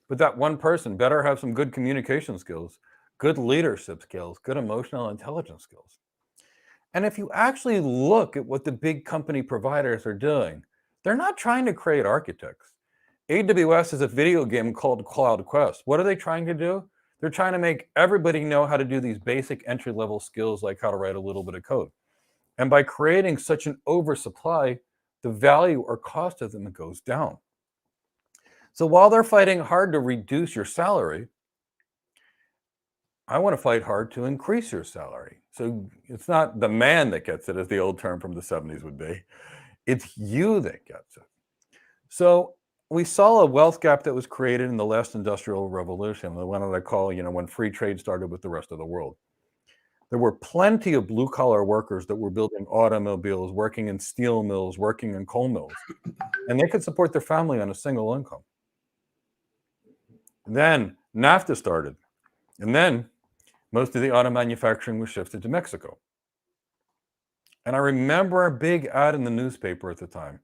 But that one person better have some good communication skills, good leadership skills, good emotional intelligence skills. And if you actually look at what the big company providers are doing, they're not trying to create architects. AWS is a video game called Cloud Quest. What are they trying to do? They're trying to make everybody know how to do these basic entry-level skills like how to write a little bit of code. And by creating such an oversupply, the value or cost of them goes down. So while they're fighting hard to reduce your salary, I want to fight hard to increase your salary. So it's not the man that gets it, as the old term from the 70s would be. It's you that gets it. So we saw a wealth gap that was created in the last industrial revolution, the one that I call, when free trade started with the rest of the world. There were plenty of blue collar workers that were building automobiles, working in steel mills, working in coal mills, and they could support their family on a single income. And then NAFTA started, and then most of the auto manufacturing was shifted to Mexico. And I remember a big ad in the newspaper at the time.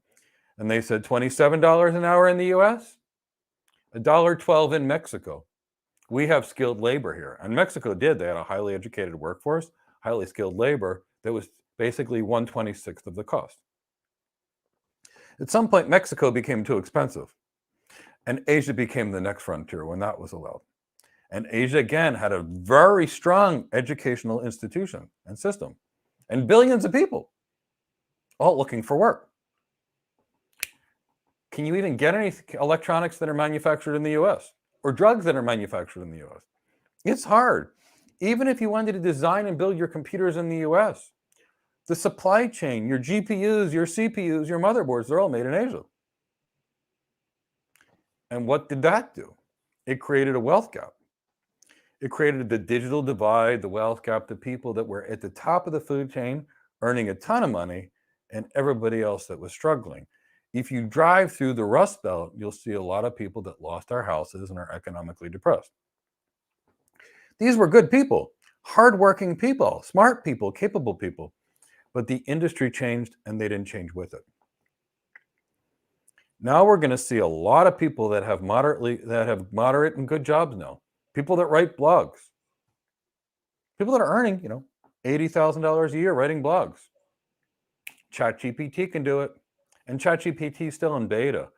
And they said $27 an hour in the US, $1.12 in Mexico. We have skilled labor here. And Mexico did. They had a highly educated workforce, highly skilled labor that was basically 1/26th of the cost. At some point, Mexico became too expensive. And Asia became the next frontier when that was allowed. And Asia, again, had a very strong educational institution and system, and billions of people all looking for work. Can you even get any electronics that are manufactured in the US or drugs that are manufactured in the US? It's hard. Even if you wanted to design and build your computers in the US, the supply chain, your GPUs, your CPUs, your motherboards, they're all made in Asia. And what did that do? It created a wealth gap. It created the digital divide, the wealth gap, the people that were at the top of the food chain earning a ton of money and everybody else that was struggling. If you drive through the Rust Belt, you'll see a lot of people that lost their houses and are economically depressed. These were good people, hardworking people, smart people, capable people, but the industry changed and they didn't change with it. Now we're going to see a lot of people that have moderate and good jobs now. People that write blogs. People that are earning, $80,000 a year writing blogs. ChatGPT can do it. And ChatGPT is still in beta.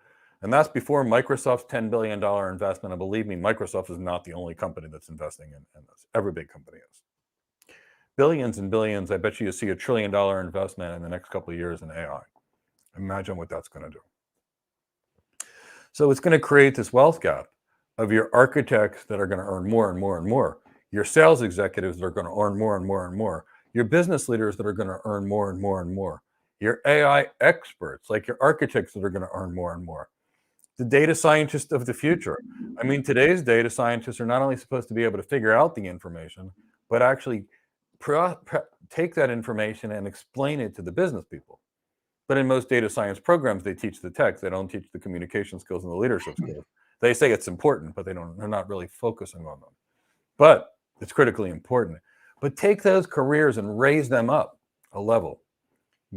And that's before Microsoft's $10 billion investment. And believe me, Microsoft is not the only company that's investing in this. Every big company is. Billions and billions. I bet you see $1 trillion investment in the next couple of years in AI. Imagine what that's going to do. So it's going to create this wealth gap of your architects that are going to earn more and more and more, your sales executives that are going to earn more and more and more, your business leaders that are going to earn more and more and more, your AI experts, like your architects that are going to earn more and more, the data scientists of the future. I mean, today's data scientists are not only supposed to be able to figure out the information, but actually take that information and explain it to the business people. But in most data science programs, they teach the tech. They don't teach the communication skills and the leadership skills. They say it's important, but they're not really focusing on them. But it's critically important. But take those careers and raise them up a level.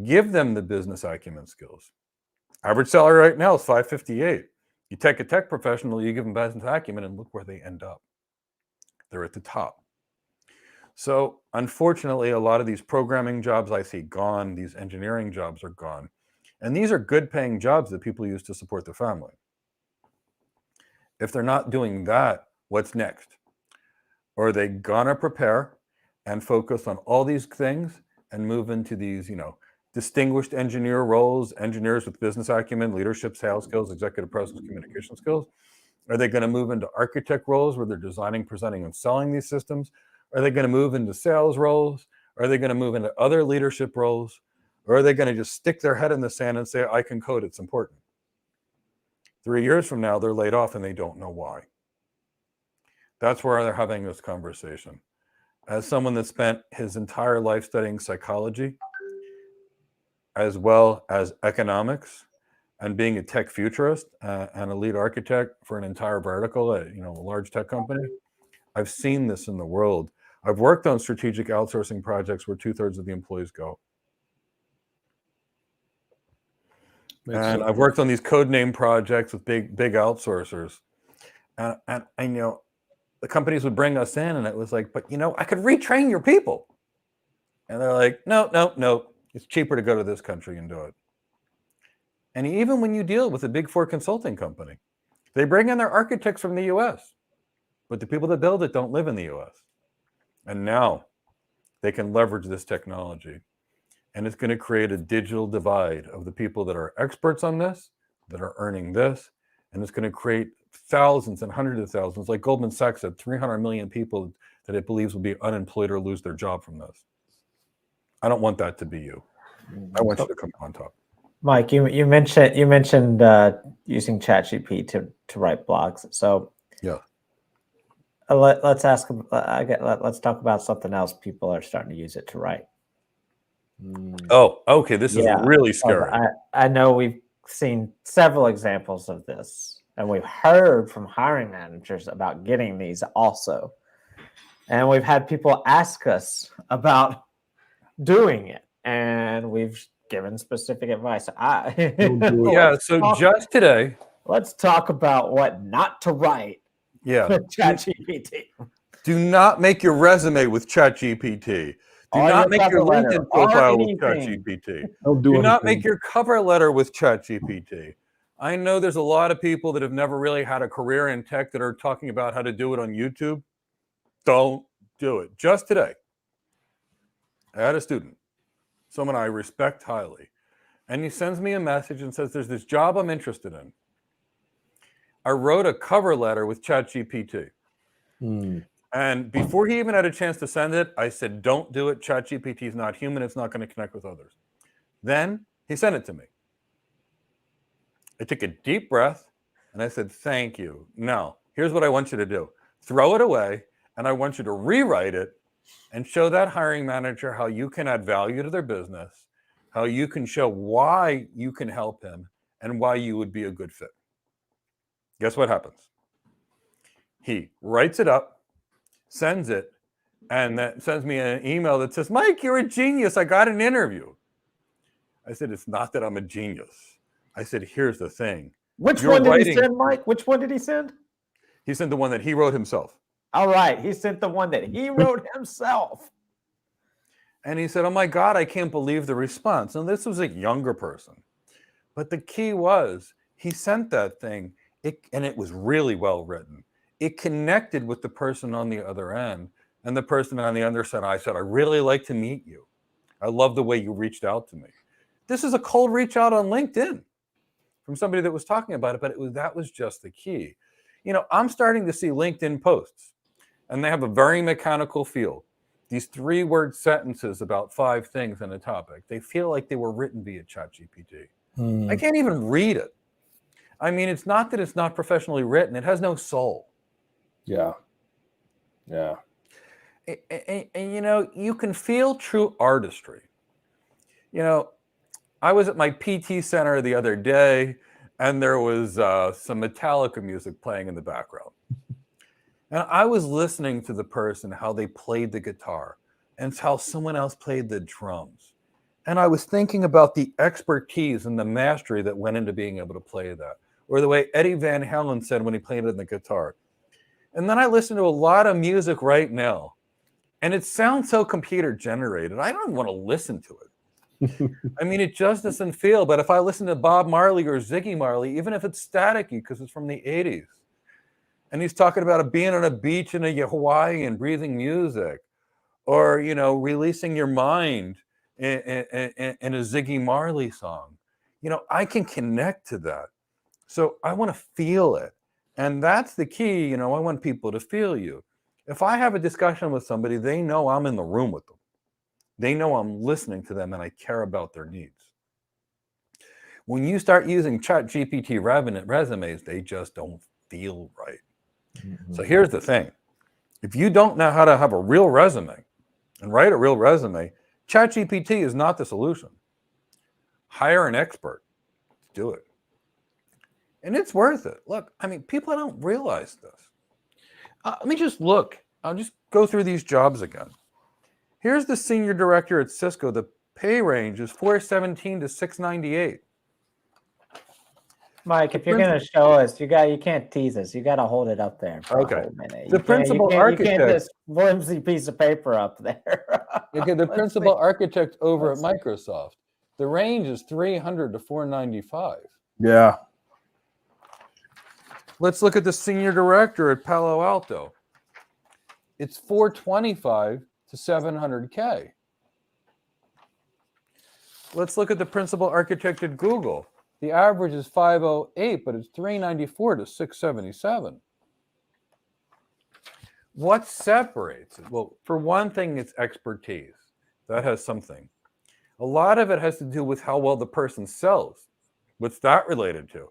Give them the business acumen skills. Average salary right now is $558. You take a tech professional, you give them business acumen, and look where they end up. They're at the top. So unfortunately, a lot of these programming jobs I see gone, these engineering jobs are gone. And these are good paying jobs that people use to support their family. If they're not doing that, what's next? Or are they gonna prepare and focus on all these things and move into these, distinguished engineer roles, engineers with business acumen, leadership, sales skills, executive presence, communication skills? Are they going to move into architect roles where they're designing, presenting, and selling these systems? Are they going to move into sales roles? Are they going to move into other leadership roles? Or are they going to just stick their head in the sand and say, I can code, it's important? 3 years from now, they're laid off and they don't know why. That's where they're having this conversation. As someone that spent his entire life studying psychology, as well as economics, and being a tech futurist and a lead architect for an entire vertical at a large tech company, I've seen this in the world. I've worked on strategic outsourcing projects where 2/3 of the employees go. And I've worked on these code name projects with big outsourcers. And the companies would bring us in and it was like, but I could retrain your people. And they're like, no. It's cheaper to go to this country and do it. And even when you deal with a big 4 consulting company, they bring in their architects from the US, but the people that build it don't live in the US. And now they can leverage this technology. And it's going to create a digital divide of the people that are experts on this, that are earning this. And it's going to create thousands and hundreds of thousands, like Goldman Sachs said, 300 million people that it believes will be unemployed or lose their job from this. I don't want that to be you. I want you to come on top. Mike, you mentioned using ChatGPT to write blogs. So yeah, let's talk about something else people are starting to use it to write. Oh, okay. This is really scary. I know we've seen several examples of this, and we've heard from hiring managers about getting these also. And we've had people ask us about doing it, and we've given specific advice. Just today, let's talk about what not to write with ChatGPT. Do not make your resume with ChatGPT. Do not make your LinkedIn profile with ChatGPT. Do not make your cover letter with ChatGPT. I know there's a lot of people that have never really had a career in tech that are talking about how to do it on YouTube. Don't do it. Just today, I had a student, someone I respect highly, and he sends me a message and says, there's this job I'm interested in. I wrote a cover letter with ChatGPT. And before he even had a chance to send it, I said, don't do it. ChatGPT is not human. It's not going to connect with others. Then he sent it to me. I took a deep breath and I said, thank you. Now, here's what I want you to do. Throw it away, and I want you to rewrite it and show that hiring manager how you can add value to their business, how you can show why you can help him, and why you would be a good fit. Guess what happens? He writes it up, sends it, and then sends me an email that says, Mike, you're a genius. I got an interview. I said, it's not that I'm a genius. I said, here's the thing. Which You're one did he writing. send, Mike? Which one did he send? He sent the one that he wrote himself. All right. He sent the one that he wrote himself. And he said, oh my God, I can't believe the response. And this was a younger person. But the key was he sent that thing, and it was really well written. It connected with the person on the other end. And the person on the other side, I said, I really like to meet you. I love the way you reached out to me. This is a cold reach out on LinkedIn from somebody that was talking about it, but that was just the key. You know, I'm starting to see LinkedIn posts, and they have a very mechanical feel. These 3-word sentences about 5 things in a topic, they feel like they were written via ChatGPT. I can't even read it. I mean, it's not that it's not professionally written. It has no soul. Yeah. Yeah. And you know, you can feel true artistry. You know, I was at my PT center the other day, and there was some Metallica music playing in the background. And I was listening to the person, how they played the guitar, and how someone else played the drums. And I was thinking about the expertise and the mastery that went into being able to play that, or the way Eddie Van Halen said when he played it in the guitar. And then I listen to a lot of music right now, and it sounds so computer generated. I don't want to listen to it. I mean, it just doesn't feel. But if I listen to Bob Marley or Ziggy Marley, even if it's staticky because it's from the 80s, and he's talking about being on a beach in a Hawaii and breathing music, or, you know, releasing your mind in a Ziggy Marley song, you know, I can connect to that. So I want to feel it. And that's the key. You know, I want people to feel you. If I have a discussion with somebody, they know I'm in the room with them. They know I'm listening to them and I care about their needs. When you start using ChatGPT resumes, they just don't feel right. Mm-hmm. So here's the thing. If you don't know how to have a real resume and write a real resume, ChatGPT is not the solution. Hire an expert to do it. And it's worth it. Look, I mean, people don't realize this. Let me just look. I'll just go through these jobs again. Here's the senior director at Cisco. The pay range is $417 to $698. Mike, if you're going to show us, you can't tease us. You got to hold it up there for a whole minute. The principal architect. You can't just flimsy piece of paper up there. Okay, the principal architect over at Microsoft. The range is $300 to $495. Yeah. Let's look at the senior director at Palo Alto. It's $425 to $700K. Let's look at the principal architect at Google. The average is $508, but it's $394 to $677. What separates it? Well, for one thing, it's expertise. That has something. A lot of it has to do with how well the person sells. What's that related to?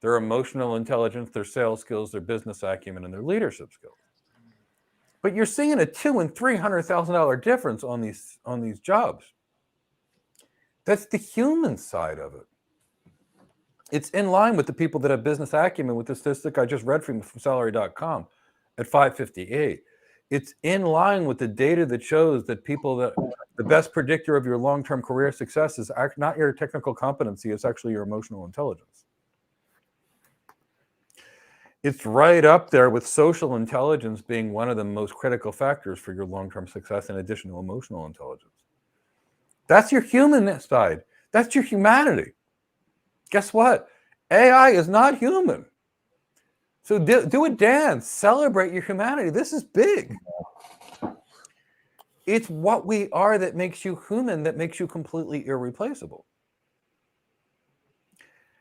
Their emotional intelligence, their sales skills, their business acumen, and their leadership skills. But you're seeing a $200,000 and $300,000 difference on these jobs. That's the human side of it. It's in line with the people that have business acumen with the statistic I just read from salary.com at 558. It's in line with the data that shows that the best predictor of your long-term career success is not your technical competency, it's actually your emotional intelligence. It's right up there with social intelligence being one of the most critical factors for your long-term success in addition to emotional intelligence. That's your human side. That's your humanity. Guess what? AI is not human. So do a dance. Celebrate your humanity. This is big. It's what we are that makes you human, that makes you completely irreplaceable.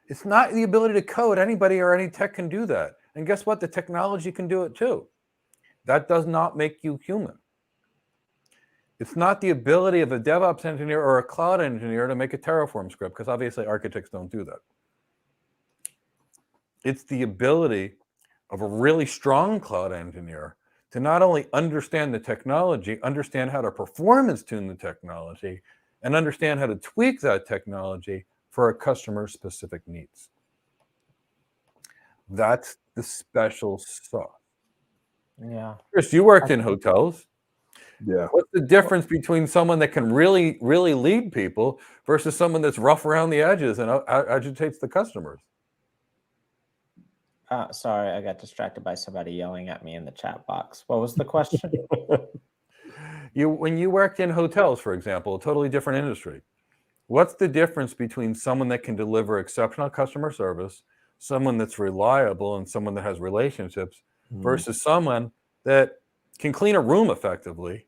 It's not the ability to code. Anybody or any tech can do that. And guess what? The technology can do it too. That does not make you human. It's not the ability of a DevOps engineer or a cloud engineer to make a Terraform script, because obviously architects don't do that. It's the ability of a really strong cloud engineer to not only understand the technology, understand how to performance tune the technology, and understand how to tweak that technology for a customer's specific needs. That's the special sauce. Yeah. Chris, you worked in hotels. Yeah. What's the difference between someone that can really, really lead people versus someone that's rough around the edges and agitates the customers? Sorry, I got distracted by somebody yelling at me in the chat box. What was the question? When you worked in hotels, for example, a totally different industry, what's the difference between someone that can deliver exceptional customer service, someone that's reliable, and someone that has relationships versus someone that can clean a room effectively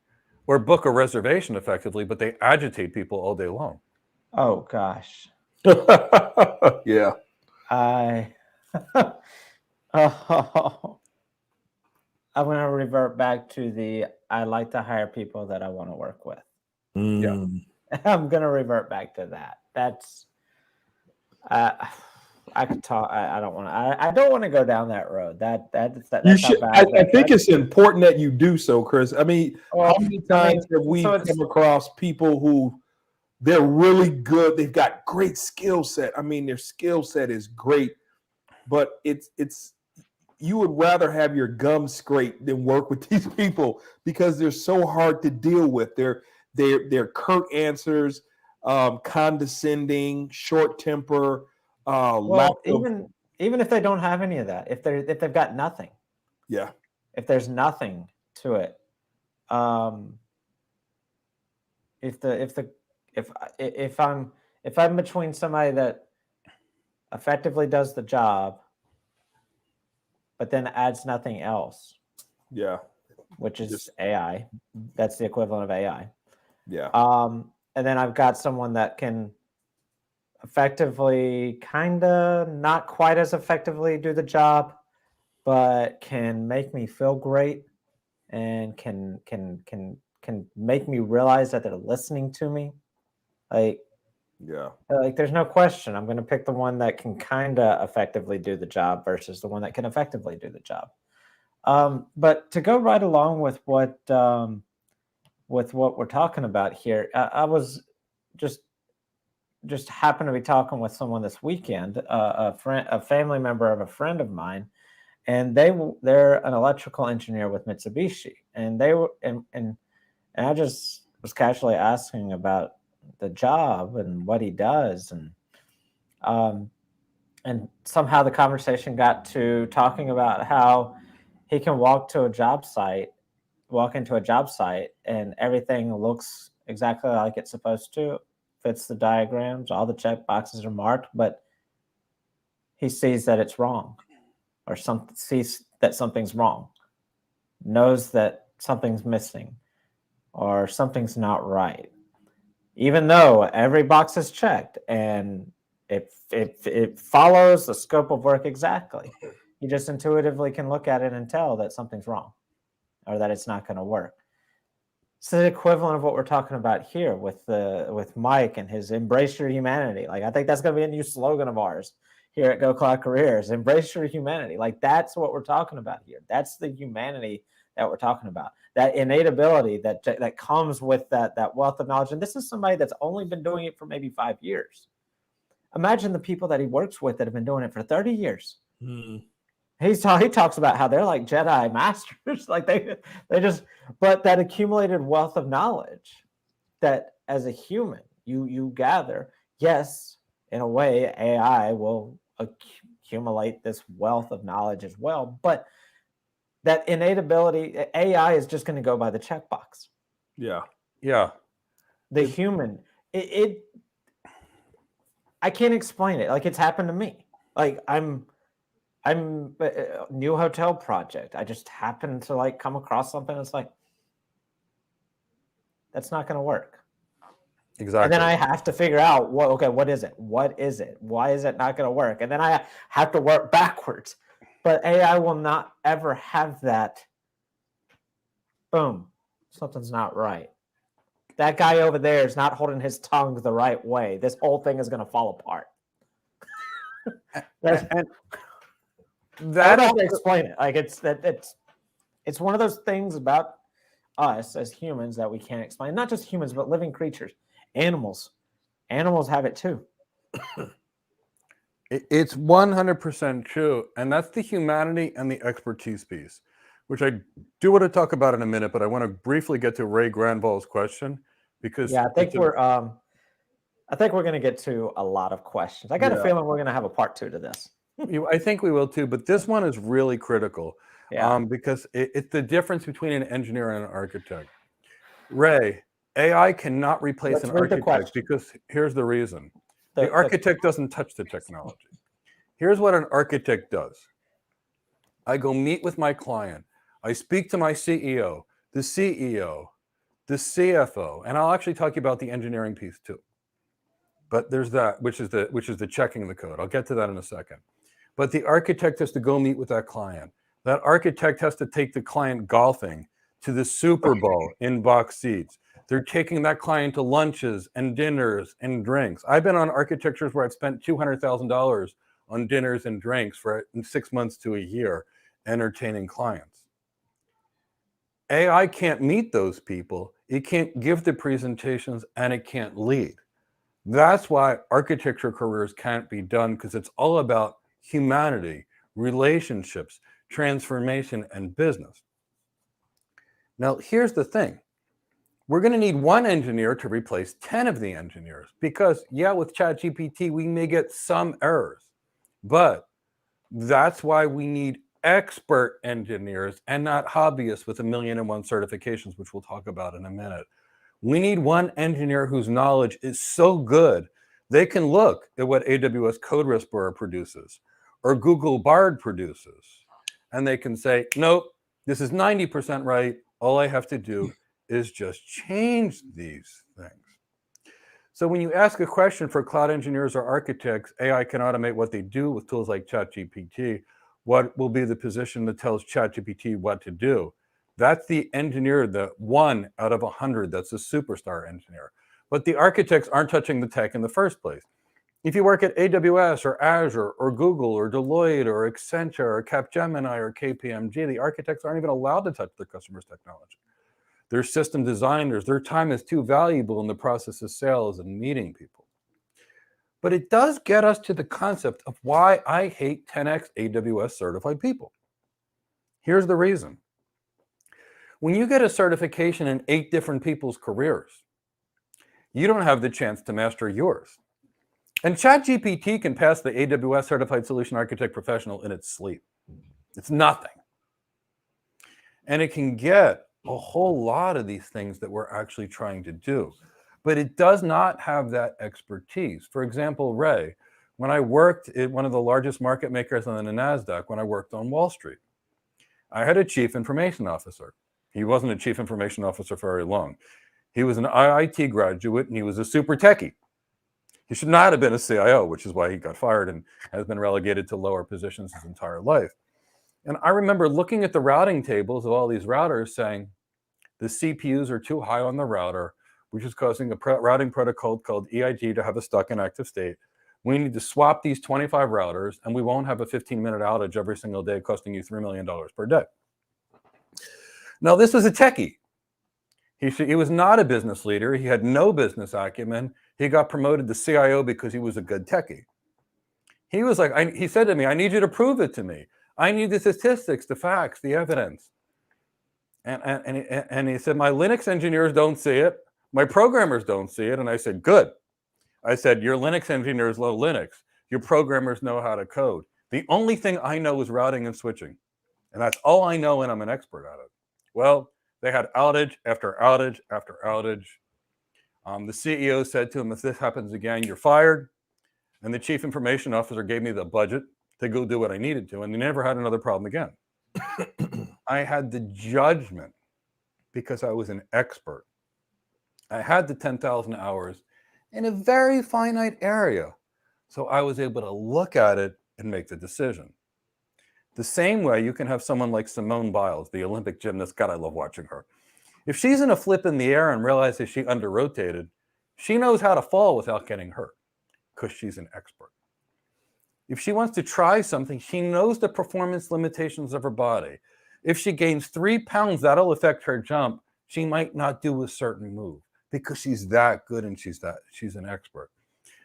or book a reservation effectively, but they agitate people all day long? Oh gosh. Yeah. Oh, I'm going to revert back to I like to hire people that I want to work with. Yeah. I'm going to revert back to that. That's I could talk. I don't want to. I don't want to go down that road. That's You how should. bad. I think it's important that you do so, Chris. I mean, Well, how many times have we come across people who they're really good? They've got great skill set. I mean, their skill set is great, but it's you would rather have your gums scraped than work with these people because they're so hard to deal with. They're curt answers, condescending, short temper. Lack of, even if they don't have any of that, if they've got nothing, yeah, if there's nothing to it, if I'm between somebody that effectively does the job, but then adds nothing else, yeah, which is AI, that's the equivalent of AI. Yeah. And then I've got someone that can effectively, kind of not quite as effectively do the job, but can make me feel great and can make me realize that they're listening to me. Like there's no question I'm going to pick the one that can kind of effectively do the job versus the one that can effectively do the job. But to go right along with what we're talking about here, I was just happened to be talking with someone this weekend, a family member of a friend of mine, and they're an electrical engineer with Mitsubishi, and they were and I just was casually asking about the job and what he does, and somehow the conversation got to talking about how he can walk into a job site, and everything looks exactly like it's supposed to, fits the diagrams, all the check boxes are marked, but he sees that it's wrong, or sees that something's wrong, knows that something's missing, or something's not right, even though every box is checked and it follows the scope of work exactly. He just intuitively can look at it and tell that something's wrong or that it's not going to work. It's the equivalent of what we're talking about here with Mike and his embrace your humanity. Like, I think that's going to be a new slogan of ours here at Go Cloud Careers. Embrace your humanity. Like, that's what we're talking about here. That's the humanity that we're talking about. That innate ability that comes with that wealth of knowledge. And this is somebody that's only been doing it for maybe 5 years. Imagine the people that he works with that have been doing it for 30 years. He talks about how they're like Jedi masters, like they just, but that accumulated wealth of knowledge that as a human you gather. Yes, in a way, AI will accumulate this wealth of knowledge as well, but that innate ability, AI is just going to go by the checkbox. Yeah. The human, I can't explain it. Like, it's happened to me. Like, I'm a new hotel project. I just happened to like come across something that's like, that's not going to work. Exactly. And then I have to figure out what is it? What is it? Why is it not going to work? And then I have to work backwards. But AI will not ever have that. Boom, something's not right. That guy over there is not holding his tongue the right way. This whole thing is going to fall apart. I don't know how to explain it. Like, it's one of those things about us as humans that we can't explain. Not just humans, but living creatures, animals. Animals have it too. It's 100% true, and that's the humanity and the expertise piece, which I do want to talk about in a minute. But I want to briefly get to Ray Granville's question because I think we're going to get to a lot of questions. I got a feeling we're going to have a part 2 to this. I think we will too, but this one is really critical Yeah. because it's the difference between an engineer and an architect. Ray, AI cannot replace Let's an read the architect question. because here's the reason. The The architect doesn't touch the technology. Here's what an architect does. I go meet with my client. I speak to my CEO, the CFO, and I'll actually talk about the engineering piece too. But there's that, which is the checking the code. I'll get to that in a second. But the architect has to go meet with that client. That architect has to take the client golfing to the Super Bowl in box seats. They're taking that client to lunches and dinners and drinks. I've been on architectures where I've spent $200,000 on dinners and drinks for 6 months to a year entertaining clients. AI can't meet those people. It can't give the presentations and it can't lead. That's why architecture careers can't be done, because it's all about humanity, relationships, transformation, and business. Now, here's the thing. We're going to need one engineer to replace 10 of the engineers because, yeah, with ChatGPT, we may get some errors, but that's why we need expert engineers and not hobbyists with 1,000,001 certifications, which we'll talk about in a minute. We need one engineer whose knowledge is so good, they can look at what AWS Code Whisperer produces or Google Bard produces, and they can say, nope, this is 90% right. All I have to do is just change these things. So when you ask a question for cloud engineers or architects, AI can automate what they do with tools like ChatGPT. What will be the position that tells ChatGPT what to do? That's the engineer, the 1 out of 100. That's a superstar engineer. But the architects aren't touching the tech in the first place. If you work at AWS or Azure or Google or Deloitte or Accenture or Capgemini or KPMG, the architects aren't even allowed to touch their customers' technology. They're system designers. Their time is too valuable in the process of sales and meeting people. But it does get us to the concept of why I hate 10x AWS certified people. Here's the reason. When you get a certification in 8 different people's careers, you don't have the chance to master yours. And ChatGPT can pass the AWS Certified Solution Architect Professional in its sleep. It's nothing. And it can get a whole lot of these things that we're actually trying to do. But it does not have that expertise. For example, Ray, when I worked at one of the largest market makers on the NASDAQ, when I worked on Wall Street, I had a chief information officer. He wasn't a chief information officer for very long. He was an IIT graduate and he was a super techie. He should not have been a CIO, which is why he got fired and has been relegated to lower positions his entire life. And I remember looking at the routing tables of all these routers saying, the CPUs are too high on the router, which is causing a routing protocol called EIG to have a stuck in active state. We need to swap these 25 routers and we won't have a 15-minute outage every single day costing you $3 million per day. Now, this was a techie. He was not a business leader. He had no business acumen. He got promoted to CIO because he was a good techie. He was like, he said to me, I need you to prove it to me. I need the statistics, the facts, the evidence. And he said, my Linux engineers don't see it. My programmers don't see it. And I said, good. I said, your Linux engineers love Linux. Your programmers know how to code. The only thing I know is routing and switching. And that's all I know, and I'm an expert at it. Well, they had outage after outage after outage. The CEO said to him, if this happens again, you're fired. And the chief information officer gave me the budget to go do what I needed to. And they never had another problem again. I had the judgment because I was an expert. I had the 10,000 hours in a very finite area. So I was able to look at it and make the decision. The same way you can have someone like Simone Biles, the Olympic gymnast. God, I love watching her. If she's in a flip in the air and realizes she under-rotated, she knows how to fall without getting hurt because she's an expert. If she wants to try something, she knows the performance limitations of her body. If she gains 3 pounds, that'll affect her jump. She might not do a certain move because she's that good and she's an expert.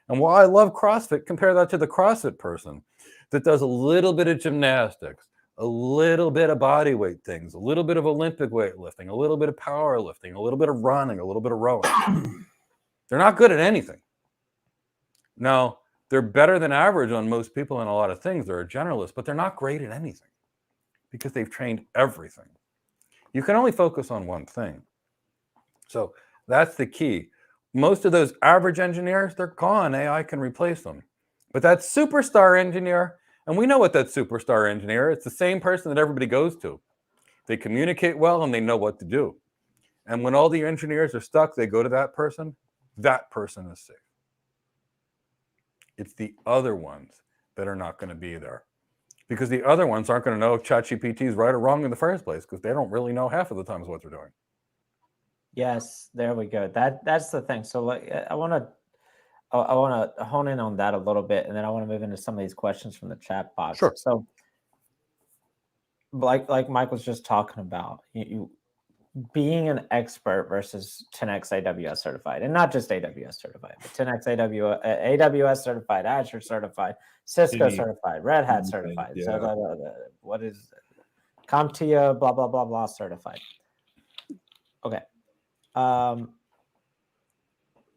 And while I love CrossFit, compare that to the CrossFit person that does a little bit of gymnastics, a little bit of body weight things, a little bit of Olympic weightlifting, a little bit of powerlifting, a little bit of running, a little bit of rowing. They're not good at anything. Now, They're better than average on most people in a lot of things. They're a generalist, but they're not great at anything because they've trained everything. You can only focus on one thing. So that's the key. Most of those average engineers, they're gone. AI can replace them. But that superstar engineer, and we know what that superstar engineer, it's the same person that everybody goes to. They communicate well and they know what to do. And when all the engineers are stuck, they go to that person. That person is safe. It's the other ones that are not going to be there. Because the other ones aren't going to know if ChatGPT is right or wrong in the first place, because they don't really know half of the times what they're doing. Yes, there we go. That's the thing. So like, I want to hone in on that a little bit, and then I want to move into some of these questions from the chat box. Sure. So, like Mike was just talking about, you being an expert versus 10x AWS certified, and not just AWS certified, but 10x AWS certified, Azure certified, Cisco certified, Red Hat certified. Yeah. So what is CompTIA, blah blah blah blah certified. Okay.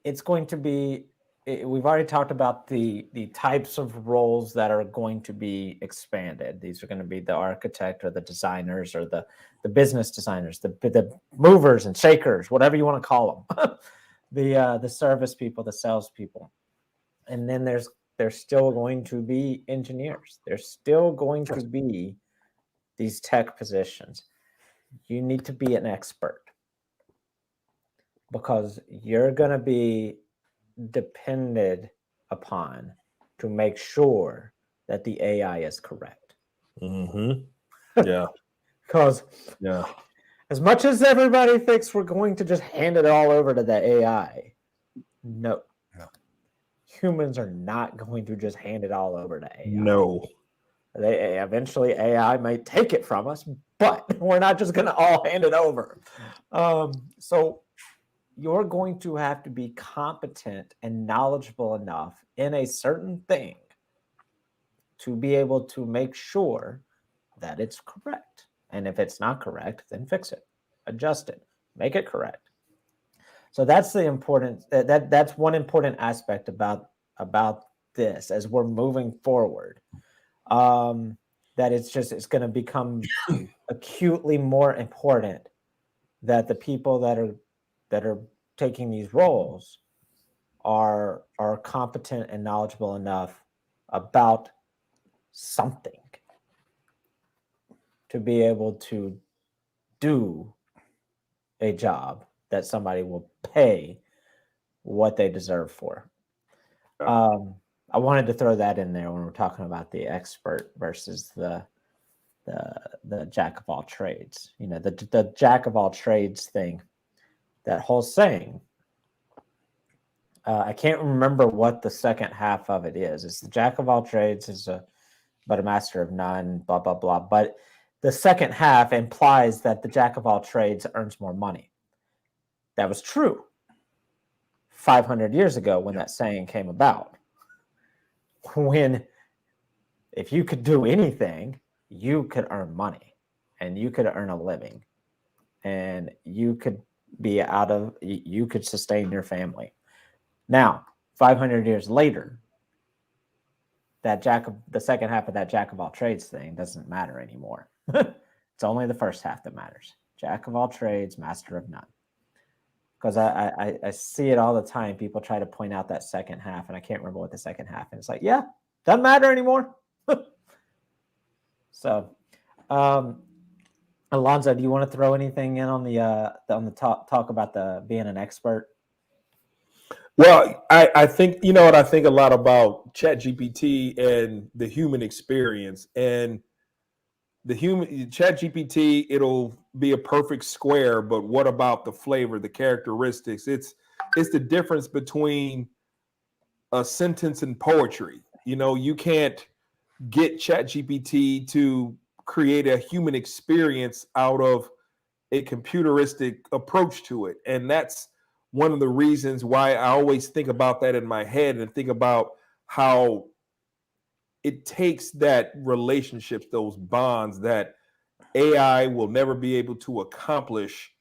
It's going to be, we've already talked about the types of roles that are going to be expanded. These are going to be the architect or the designers or the business designers, the movers and shakers, whatever you want to call them, the service people, the sales people. And then there's still going to be engineers. There's still going to be these tech positions. You need to be an expert, because you're going to be depended upon to make sure that the AI is correct. Yeah. Because as much as everybody thinks we're going to just hand it all over to the AI, no. Humans are not going to just hand it all over to AI. No. Eventually AI might take it from us, but we're not just going to all hand it over. So you're going to have to be competent and knowledgeable enough in a certain thing to be able to make sure that it's correct. And if it's not correct, then fix it, adjust it, make it correct. So that's the important, that's one important aspect about this as we're moving forward. That it's going to become acutely more important that the people that are taking these roles are competent and knowledgeable enough about something to be able to do a job that somebody will pay what they deserve for. I wanted to throw that in there when we're talking about the expert versus the jack of all trades. You know, the jack of all trades thing, that whole saying. I can't remember what the second half of it is. It's the jack of all trades but a master of none, blah, blah, blah. But the second half implies that the jack of all trades earns more money. That was true 500 years ago when that saying came about. When if you could do anything, you could earn money and you could earn a living and you could you could sustain your family. Now, 500 years later, the second half of that jack of all trades thing doesn't matter anymore. It's only the first half that matters. Jack of all trades, master of none. Because I see it all the time. People try to point out that second half, and I can't remember what the second half. And it's like, yeah, doesn't matter anymore. So, Alonzo, do you want to throw anything in on the talk about being an expert? Well, I think, you know what, I think a lot about ChatGPT and the human experience. And the human ChatGPT, it'll be a perfect square, but what about the flavor, the characteristics? It's the difference between a sentence and poetry. You know, you can't get ChatGPT to create a human experience out of a computeristic approach to it. And that's one of the reasons why I always think about that in my head and think about how it takes that relationships, those bonds that AI will never be able to accomplish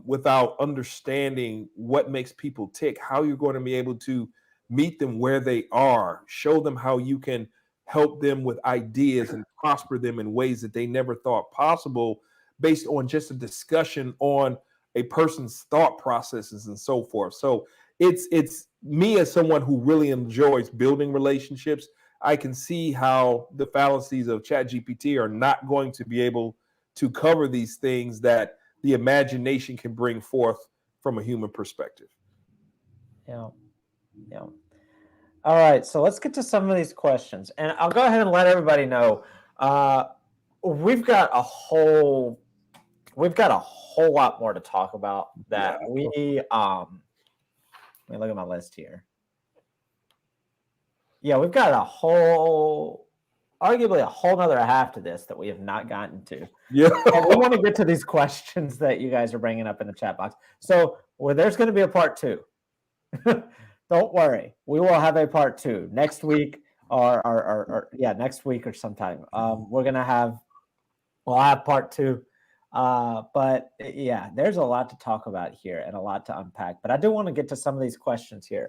without understanding what makes people tick, how you're going to be able to meet them where they are, show them how you can help them with ideas and prosper them in ways that they never thought possible based on just a discussion on a person's thought processes and so forth. So it's me as someone who really enjoys building relationships. I can see how the fallacies of ChatGPT are not going to be able to cover these things that the imagination can bring forth from a human perspective. Yeah. Yeah. All right. So let's get to some of these questions. And I'll go ahead and let everybody know. We've got a whole lot more to talk about that let me look at my list here. Yeah, we've got arguably a whole nother half to this that we have not gotten to. Yeah. But we want to get to these questions that you guys are bringing up in the chat box. So there's going to be a part 2. Don't worry. We will have a part 2 next week or next week or sometime. We'll have part 2. But yeah, there's a lot to talk about here and a lot to unpack. But I do want to get to some of these questions here.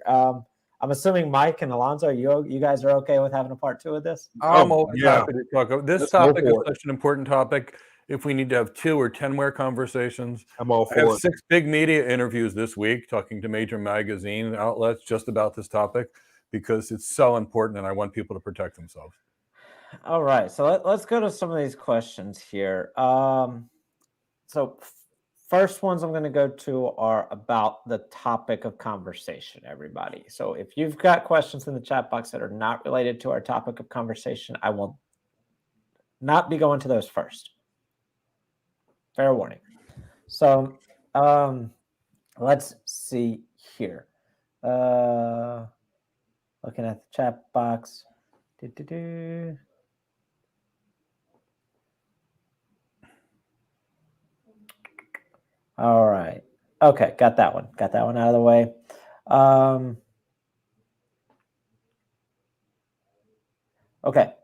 I'm assuming Mike and Alonzo, you guys are okay with having a part 2 of this? I'm always happy to talk about this. Let's topic. go Is for it. such an important topic. If we need to have 2 or 10 more conversations, I'm all I have for it. 6 big media interviews this week talking to major magazine outlets just about this topic because it's so important and I want people to protect themselves. All right, so let's go to some of these questions here. So first ones I'm going to go to are about the topic of conversation, everybody. So if you've got questions in the chat box that are not related to our topic of conversation, I will not be going to those first. Fair warning. So let's see here. Looking at the chat box. All right. Okay, got that one. Got that one out of the way. Okay.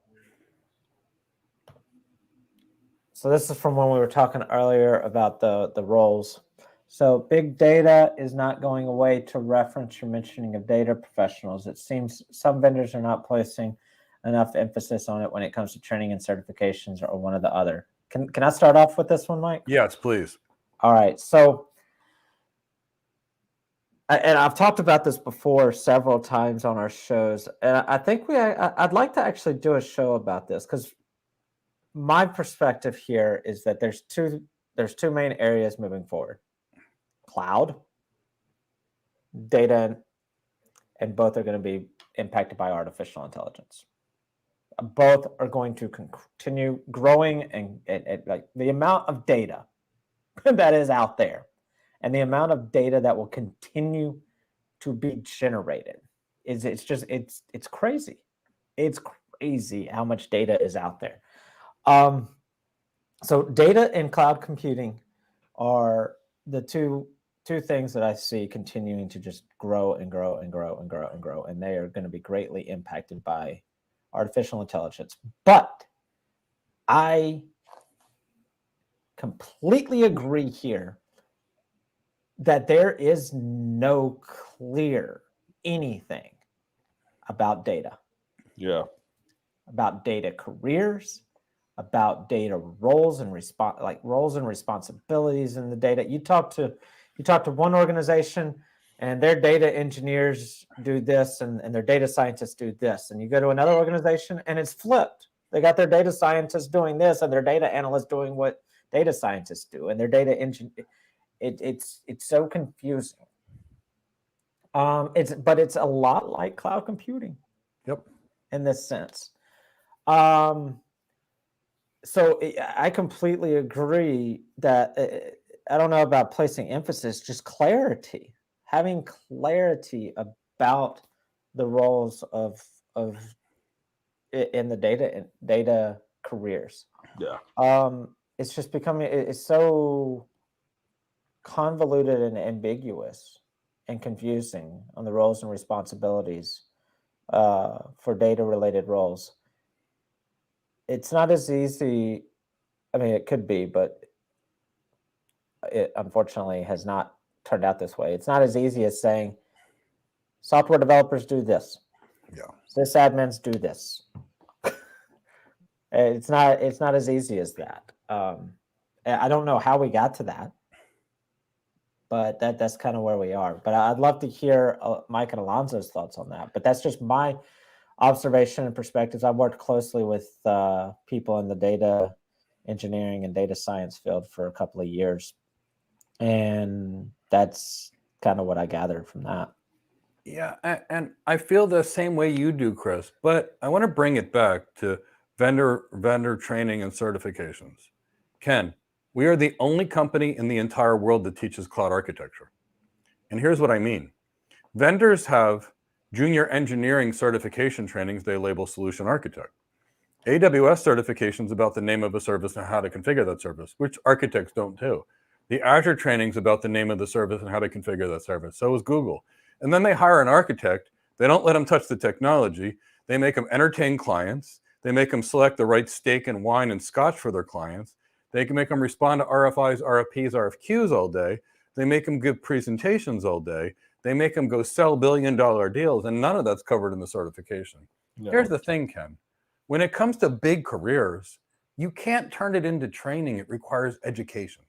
So this is from when we were talking earlier about the roles. So big data is not going away. To reference your mentioning of data professionals, it seems some vendors are not placing enough emphasis on it when it comes to training and certifications or one or the other. Can I start off with this one, Mike? Yes, please. All right. So, and I've talked about this before several times on our shows, and I think I'd like to actually do a show about this because my perspective here is that there's two main areas moving forward: cloud, data, and both are going to be impacted by artificial intelligence. Both are going to continue growing, and like the amount of data that is out there and the amount of data that will continue to be generated it's crazy. It's crazy how much data is out there. So data and cloud computing are the two things that I see continuing to just grow and grow and grow and grow and grow, and they are going to be greatly impacted by artificial intelligence. But I completely agree here that there is no clear anything about data. Yeah. About data careers, about data roles and responsibilities in the data. You talk to one organization and their data engineers do this and their data scientists do this. And you go to another organization and it's flipped. They got their data scientists doing this and their data analysts doing what data scientists do, and their data engine. It's so confusing. It's a lot like cloud computing. Yep. In this sense. So I completely agree that I don't know about placing emphasis, just clarity, having clarity about the roles of in the data careers. Yeah. It's just becoming, it's so convoluted and ambiguous and confusing on the roles and responsibilities for data related roles. It's not as easy. I mean, it could be, but it unfortunately has not turned out this way. It's not as easy as saying, Software developers do this. Yeah. Sysadmins do this. It's not as easy as that. I don't know how we got to that, but that's kind of where we are. But I'd love to hear Mike and Alonzo's thoughts on that. But that's just my observation and perspectives. I've worked closely with people in the data engineering and data science field for a couple of years, and that's kind of what I gathered from that. Yeah, and I feel the same way you do, Chris, but I want to bring it back to vendor training and certifications. Ken, we are the only company in the entire world that teaches cloud architecture. And here's what I mean. Vendors have junior engineering certification trainings they label solution architect. AWS certifications about the name of a service and how to configure that service, which architects don't do. The Azure training's about the name of the service and how to configure that service. So is Google. And then they hire an architect. They don't let them touch the technology. They make them entertain clients. They make them select the right steak and wine and scotch for their clients. They can make them respond to RFIs, RFPs, RFQs all day. They make them give presentations all day. They make them go sell billion-dollar deals, and none of that's covered in the certification. No. Here's the thing, Ken. When it comes to big careers, you can't turn it into training. It requires education.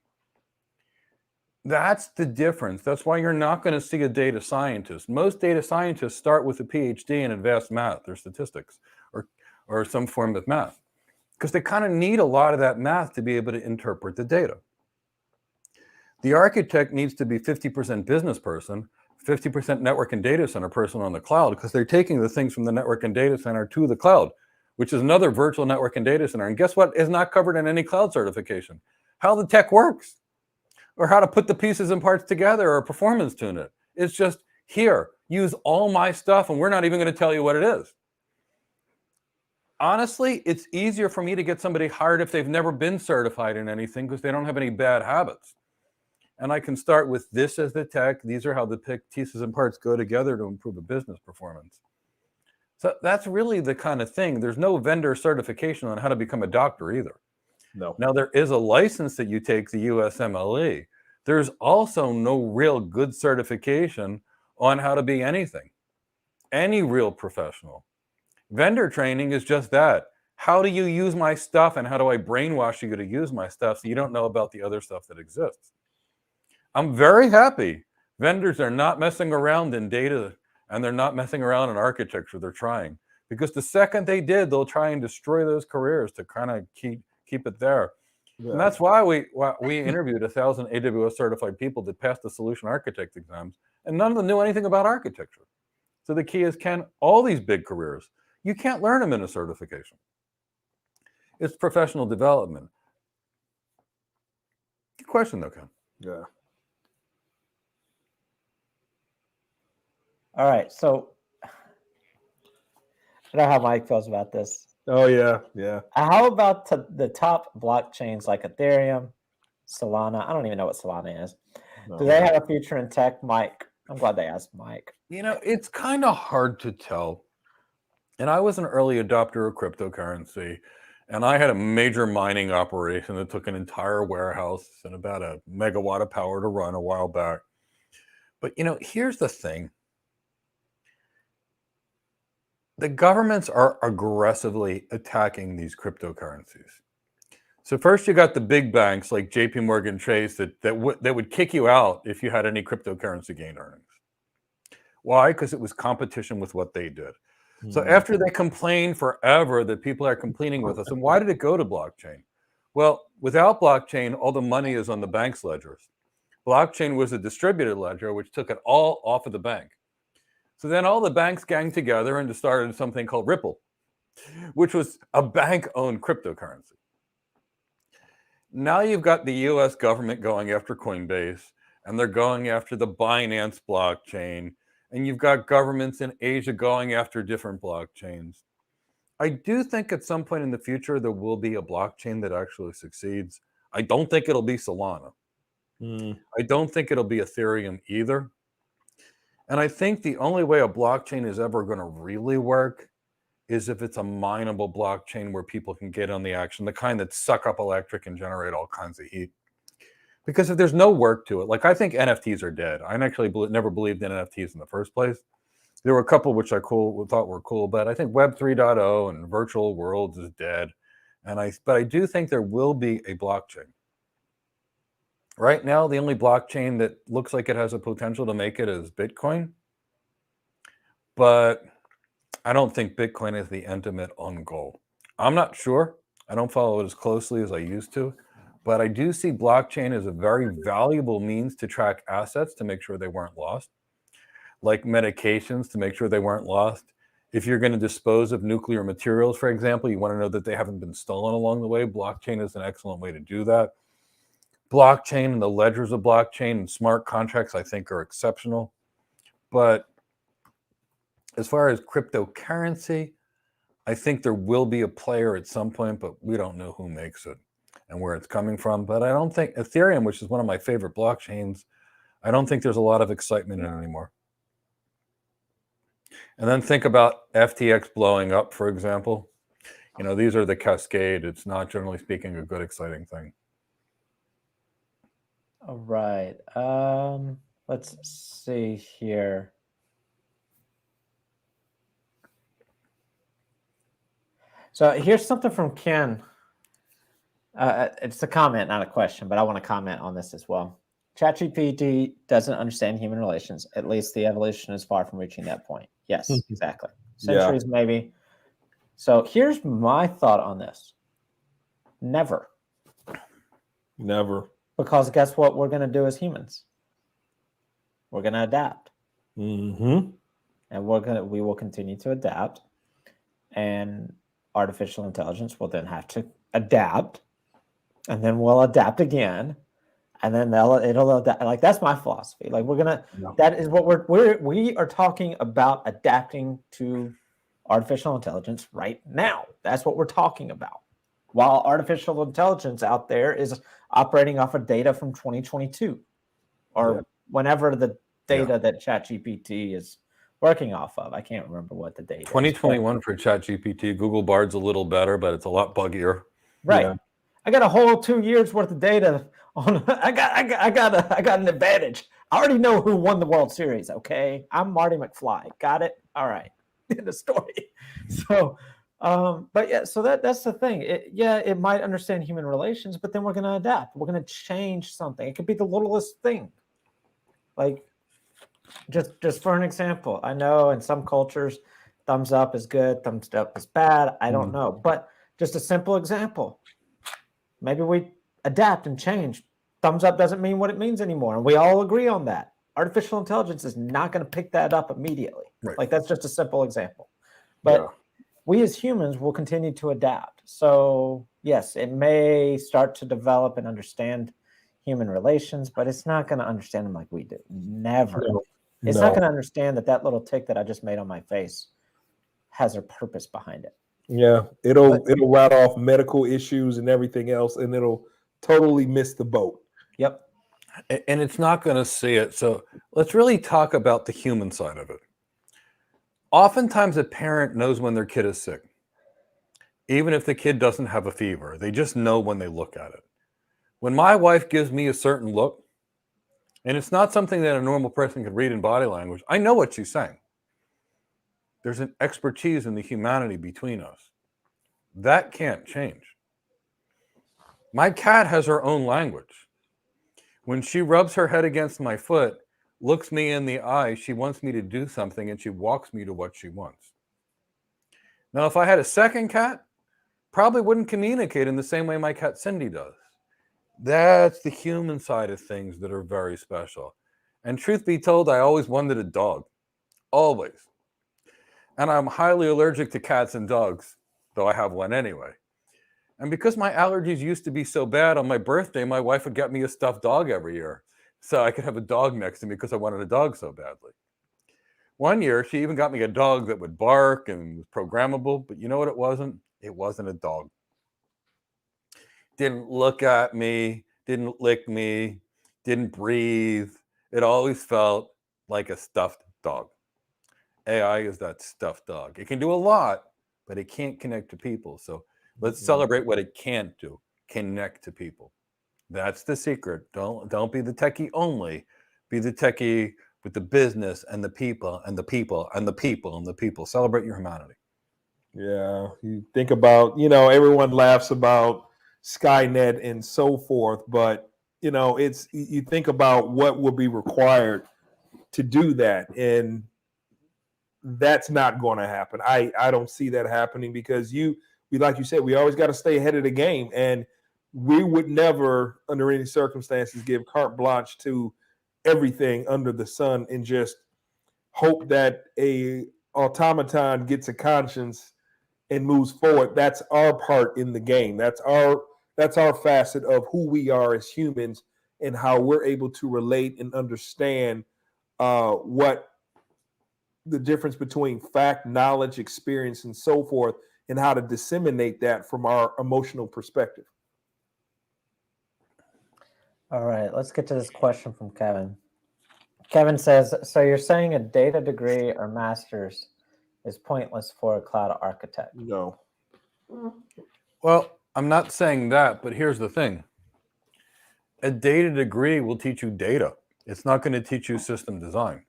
That's the difference. That's why you're not going to see a data scientist. Most data scientists start with a PhD in advanced math or statistics or some form of math, because they kind of need a lot of that math to be able to interpret the data. The architect needs to be 50% business person, 50% network and data center person on the cloud, because they're taking the things from the network and data center to the cloud, which is another virtual network and data center. And guess what is not covered in any cloud certification? How the tech works, or how to put the pieces and parts together, or performance tune it. It's just, here, use all my stuff, and we're not even going to tell you what it is. Honestly, it's easier for me to get somebody hired if they've never been certified in anything, because they don't have any bad habits. And I can start with this as the tech. These are how the pieces and parts go together to improve a business performance. So that's really the kind of thing. There's no vendor certification on how to become a doctor either. No. Now, there is a license that you take, the USMLE. There's also no real good certification on how to be anything, any real professional. Vendor training is just that. How do you use my stuff, and how do I brainwash you to use my stuff so you don't know about the other stuff that exists? I'm very happy vendors are not messing around in data, and they're not messing around in architecture. They're trying, because the second they did, they'll try and destroy those careers to kind of keep it there. Yeah. And that's why we interviewed 1,000 AWS certified people that passed the solution architect exams, and none of them knew anything about architecture. So the key is, Ken, all these big careers, you can't learn them in a certification. It's professional development. Good question, though, Ken. Yeah. All right. So I don't know how Mike feels about this. Oh, yeah. Yeah. How about the top blockchains like Ethereum, Solana? I don't even know what Solana is. No, do they have a future in tech, Mike? I'm glad they asked Mike. You know, it's kind of hard to tell. And I was an early adopter of cryptocurrency, and I had a major mining operation that took an entire warehouse and about a megawatt of power to run a while back. But, you know, here's the thing. The governments are aggressively attacking these cryptocurrencies. So first you got the big banks like JP Morgan Chase that would kick you out if you had any cryptocurrency gain earnings. Why? Because it was competition with what they did. So after they complained forever that people are complaining with us, and why did it go to blockchain? Well, without blockchain, all the money is on the bank's ledgers. Blockchain was a distributed ledger, which took it all off of the bank. So then all the banks ganged together and started something called Ripple, which was a bank-owned cryptocurrency. Now you've got the US government going after Coinbase, and they're going after the Binance blockchain, and you've got governments in Asia going after different blockchains. I do think at some point in the future, there will be a blockchain that actually succeeds. I don't think it'll be Solana. I don't think it'll be Ethereum either. And I think the only way a blockchain is ever going to really work is if it's a mineable blockchain where people can get on the action, the kind that suck up electric and generate all kinds of heat. Because if there's no work to it, like I think NFTs are dead. I actually never believed in NFTs in the first place. There were a couple which I thought were cool, but I think Web 3.0 and virtual worlds is dead. But I do think there will be a blockchain. Right now, the only blockchain that looks like it has a potential to make it is Bitcoin. But I don't think Bitcoin is the ultimate end goal. I'm not sure. I don't follow it as closely as I used to. But I do see blockchain as a very valuable means to track assets to make sure they weren't lost, like medications to make sure they weren't lost. If you're going to dispose of nuclear materials, for example, you want to know that they haven't been stolen along the way. Blockchain is an excellent way to do that. Blockchain and the ledgers of blockchain and smart contracts, I think, are exceptional. But as far as cryptocurrency, I think there will be a player at some point, but we don't know who makes it and where it's coming from. But I don't think Ethereum, which is one of my favorite blockchains, I don't think there's a lot of excitement in it anymore. And then think about FTX blowing up, for example. You know, these are the cascade. It's not, generally speaking, a good, exciting thing. All right. Let's see here. So here's something from Ken. It's a comment, not a question, but I want to comment on this as well. ChatGPT doesn't understand human relations. At least the evolution is far from reaching that point. Yes, exactly. Centuries, maybe. So here's my thought on this. Never. Never. Because guess what we're going to do as humans? We're going to adapt. Mm-hmm. And we will continue to adapt. And artificial intelligence will then have to adapt. And then we'll adapt again. And then it'll adapt. Like, that's my philosophy. Like, that is what we are talking about, adapting to artificial intelligence right now. That's what we're talking about. While artificial intelligence out there is operating off of data from 2022 or whenever the data that ChatGPT is working off of. I can't remember what the data 2021 for ChatGPT. Google Bard's a little better, but it's a lot buggier. Right. Yeah. I got a whole 2 years worth of data on. I got an advantage. I already know who won the World Series. Okay, I'm Marty McFly. Got it. All right. In the story. So, but yeah. So that's the thing. It might understand human relations, but then we're going to adapt. We're going to change something. It could be the littlest thing. Like, just for an example, I know in some cultures, thumbs up is good, thumbs up is bad. I don't know, but just a simple example. Maybe we adapt and change. Thumbs up doesn't mean what it means anymore. And we all agree on that. Artificial intelligence is not going to pick that up immediately. Right. Like, that's just a simple example. But we as humans will continue to adapt. So yes, it may start to develop and understand human relations, but it's not going to understand them like we do. Never. It's not going to understand that little tick that I just made on my face has a purpose behind it. Yeah, it'll write off medical issues and everything else, and it'll totally miss the boat. Yep. And it's not going to see it. So let's really talk about the human side of it. Oftentimes, a parent knows when their kid is sick, even if the kid doesn't have a fever. They just know when they look at it. When my wife gives me a certain look, and it's not something that a normal person could read in body language, I know what she's saying. There's an expertise in the humanity between us. That can't change. My cat has her own language. When she rubs her head against my foot, looks me in the eye, she wants me to do something, and she walks me to what she wants. Now, if I had a second cat, probably wouldn't communicate in the same way my cat Cindy does. That's the human side of things that are very special. And truth be told, I always wanted a dog. Always. And I'm highly allergic to cats and dogs, though I have one anyway. And because my allergies used to be so bad, on my birthday, my wife would get me a stuffed dog every year so I could have a dog next to me because I wanted a dog so badly. One year, she even got me a dog that would bark and was programmable, but you know what it wasn't? It wasn't a dog. Didn't look at me, didn't lick me, didn't breathe. It always felt like a stuffed dog. AI is that stuffed dog. It can do a lot, but it can't connect to people. So let's celebrate what it can't do. Connect to people. That's the secret. Don't be the techie only. Be the techie with the business and the people and the people and the people and the people. Celebrate your humanity. Yeah, you think about, everyone laughs about Skynet and so forth, but it's you think about what will be required to do that, and that's not going to happen. I don't see that happening because like you said, we always got to stay ahead of the game, and we would never, under any circumstances, give carte blanche to everything under the sun and just hope that a automaton gets a conscience and moves forward. That's our part in the game. That's our facet of who we are as humans and how we're able to relate and understand what the difference between fact, knowledge, experience, and so forth, and how to disseminate that from our emotional perspective. All right, let's get to this question from Kevin. Kevin says, so you're saying a data degree or master's is pointless for a cloud architect? No. Well, I'm not saying that, but here's the thing. A data degree will teach you data. It's not going to teach you system design.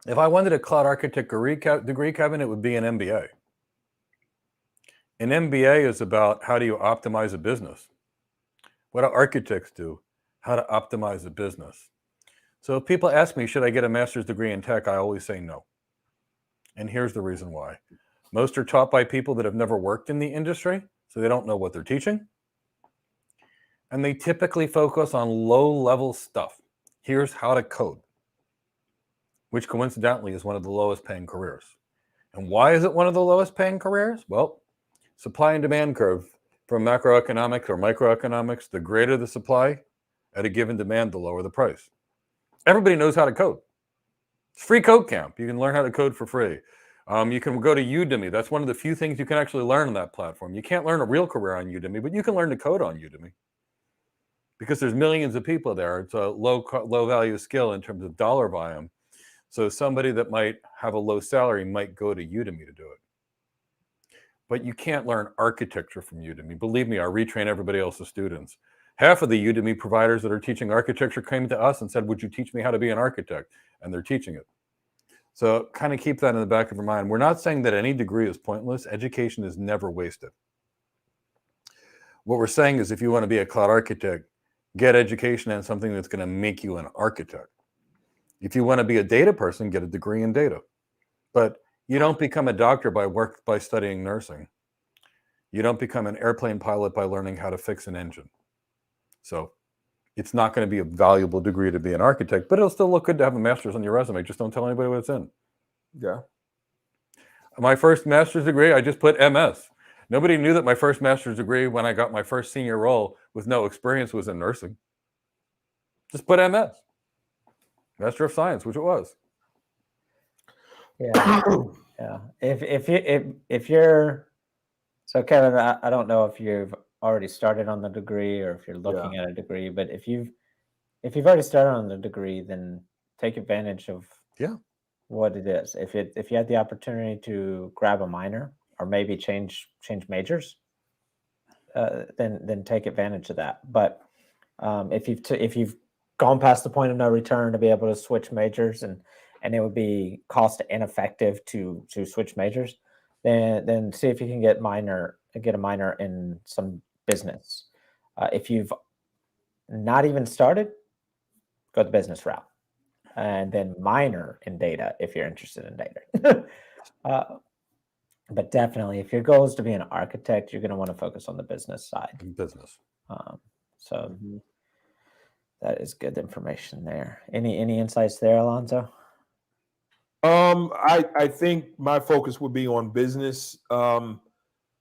If I wanted a cloud architect degree, Kevin, it would be an MBA. An MBA is about how do you optimize a business. What do architects do? How to optimize a business. So if people ask me, should I get a master's degree in tech? I always say no. And here's the reason why. Most are taught by people that have never worked in the industry, so they don't know what they're teaching. And they typically focus on low-level stuff. Here's how to code, which coincidentally is one of the lowest paying careers. And why is it one of the lowest paying careers? Well, supply and demand curve from macroeconomics or microeconomics, the greater the supply at a given demand, the lower the price. Everybody knows how to code. It's free code camp. You can learn how to code for free. You can go to Udemy. That's one of the few things you can actually learn on that platform. You can't learn a real career on Udemy, but you can learn to code on Udemy because there's millions of people there. It's a low value skill in terms of dollar volume. So somebody that might have a low salary might go to Udemy to do it. But you can't learn architecture from Udemy. Believe me, I retrain everybody else's students. Half of the Udemy providers that are teaching architecture came to us and said, would you teach me how to be an architect? And they're teaching it. So kind of keep that in the back of your mind. We're not saying that any degree is pointless. Education is never wasted. What we're saying is if you want to be a cloud architect, get education in something that's going to make you an architect. If you want to be a data person, get a degree in data. But you don't become a doctor by studying nursing. You don't become an airplane pilot by learning how to fix an engine. So it's not going to be a valuable degree to be an architect, but it'll still look good to have a master's on your resume. Just don't tell anybody what it's in. Yeah. My first master's degree, I just put MS. Nobody knew that my first master's degree when I got my first senior role with no experience was in nursing. Just put MS. Master of Science, which it was. Yeah. Yeah. If you're, so Kevin, I don't know if you've already started on the degree or if you're looking at a degree, but if you've already started on the degree, then take advantage of what it is. If you had the opportunity to grab a minor or maybe change majors, then take advantage of that. But if you've gone past the point of no return to be able to switch majors and it would be cost ineffective to switch majors, then see if you can get a minor in some business. If you've not even started, go the business route, and then minor in data if you're interested in data. But definitely, if your goal is to be an architect, you're going to want to focus on the business side. So that is good information there. Any insights there, Alonzo? I think my focus would be on business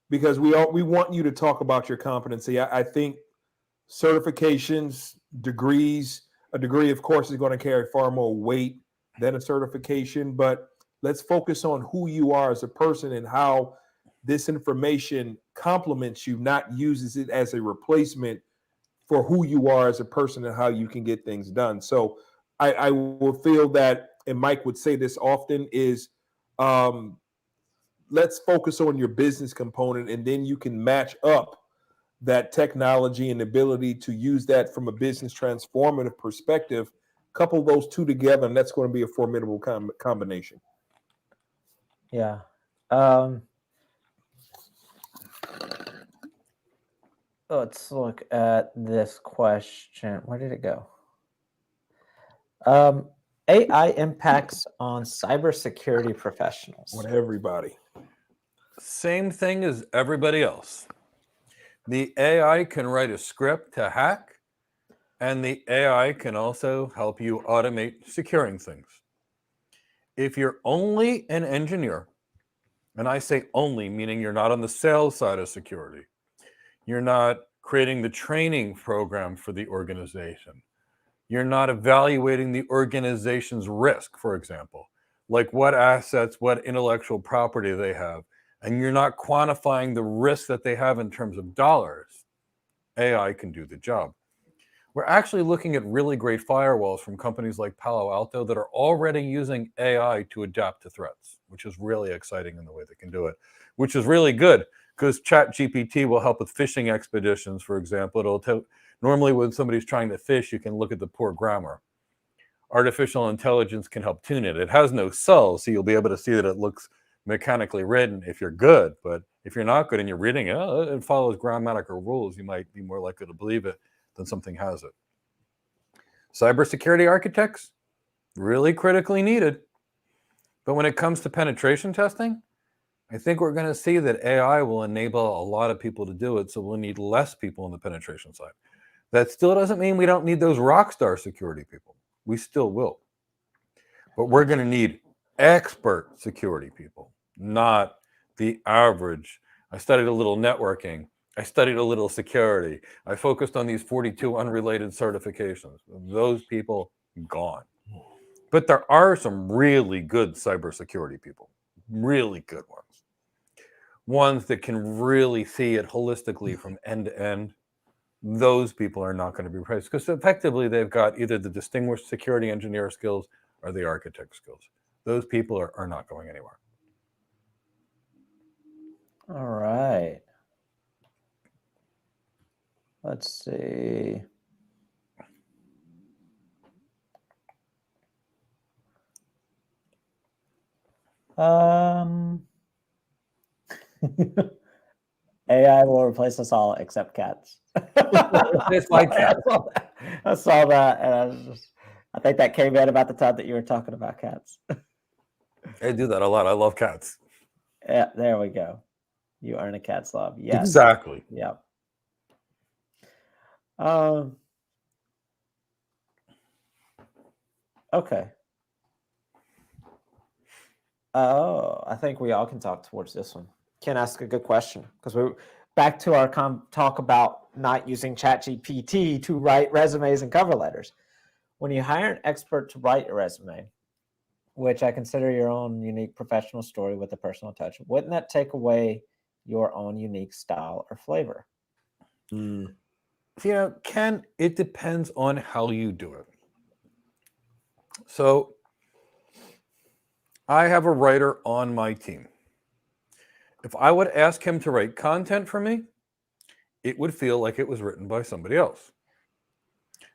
because we want you to talk about your competency. I think certifications, degrees, a degree, of course, is going to carry far more weight than a certification, but let's focus on who you are as a person and how this information complements you, not uses it as a replacement for who you are as a person and how you can get things done. So I will feel that, and Mike would say this often, is let's focus on your business component, and then you can match up that technology and ability to use that from a business transformative perspective Couple those two together, and that's going to be a formidable combination. Yeah. Let's look at this question. Where did it go? AI impacts on cybersecurity professionals. On everybody. Same thing as everybody else. The AI can write a script to hack, and the AI can also help you automate securing things. If you're only an engineer, and I say only, meaning you're not on the sales side of security, you're not creating the training program for the organization, you're not evaluating the organization's risk, for example, like what assets, what intellectual property they have, and you're not quantifying the risk that they have in terms of dollars, AI can do the job. We're actually looking at really great firewalls from companies like Palo Alto that are already using AI to adapt to threats, which is really exciting in the way they can do it, which is really good because ChatGPT will help with phishing expeditions, for example. Normally when somebody's trying to phish, you can look at the poor grammar. Artificial intelligence can help tune it. It has no soul, so you'll be able to see that it looks mechanically written if you're good, but if you're not good and you're reading it, it follows grammatical rules, you might be more likely to believe it than something has it. Cybersecurity architects, really critically needed. But when it comes to penetration testing, I think we're going to see that AI will enable a lot of people to do it, so we'll need less people on the penetration side. That still doesn't mean we don't need those rock star security people. We still will. But we're going to need expert security people, not the average. I studied a little networking. I studied a little security. I focused on these 42 unrelated certifications. Those people, gone. But there are some really good cybersecurity people, really good ones. Ones that can really see it holistically from end to end. Those people are not going to be replaced because effectively they've got either the distinguished security engineer skills or the architect skills. Those people are not going anywhere. All right. Let's see. AI will replace us all except cats. It's my cat. I saw that, and I think that came in about the time that you were talking about cats. I do that a lot. I love cats. Yeah, there we go. You earn a cat's love. Yes. Exactly. Yep. Okay. Oh, I think we all can talk towards this one. Ken asked a good question because we're back to our talk about not using ChatGPT to write resumes and cover letters. When you hire an expert to write your resume, which I consider your own unique professional story with a personal touch, wouldn't that take away your own unique style or flavor? Ken, it depends on how you do it. So I have a writer on my team. If I would ask him to write content for me, it would feel like it was written by somebody else.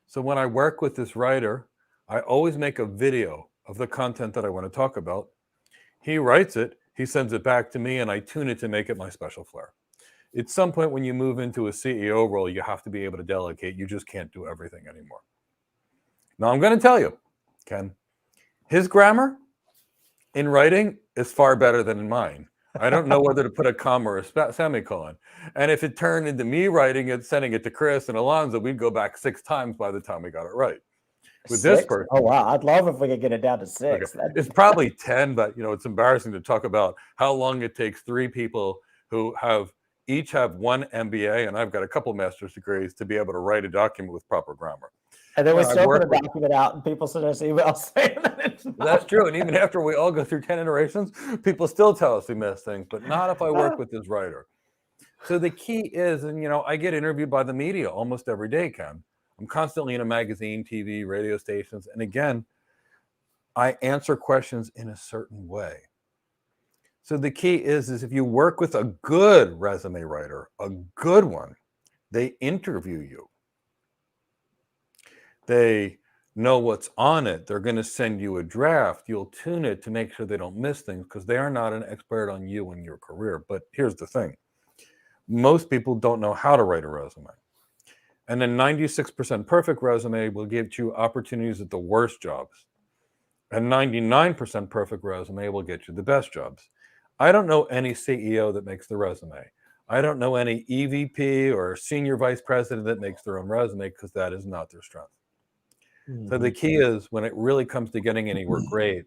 So when I work with this writer, I always make a video of the content that I want to talk about. He writes it, he sends it back to me, and I tune it to make it my special flair. At some point when you move into a CEO role, you have to be able to delegate. You just can't do everything anymore. Now I'm going to tell you, Ken, his grammar in writing is far better than in mine. I don't know whether to put a comma or a semicolon. And if it turned into me writing it, sending it to Chris and Alonzo, we'd go back 6 times by the time we got it right. With 6? this person, oh wow, I'd love if we could get it down to 6. okay, it's probably 10, but it's embarrassing to talk about how long it takes 3 people who each have 1 MBA, and I've got a couple master's degrees to be able to write a document with proper grammar. And then we still put a document out, and people send us emails saying that it's not. That's true. And even after we all go through 10 iterations, people still tell us we miss things, but not if I work with this writer. So the key is, and I get interviewed by the media almost every day, Ken. I'm constantly in a magazine, TV, radio stations. And again, I answer questions in a certain way. So the key is if you work with a good resume writer, a good one, they interview you. They know what's on it. They're going to send you a draft. You'll tune it to make sure they don't miss things because they are not an expert on you and your career. But here's the thing. Most people don't know how to write a resume. And a 96% perfect resume will give you opportunities at the worst jobs. A 99% perfect resume will get you the best jobs. I don't know any CEO that makes the resume. I don't know any EVP or senior vice president that makes their own resume because that is not their strength. Mm-hmm. So the key is when it really comes to getting anywhere great,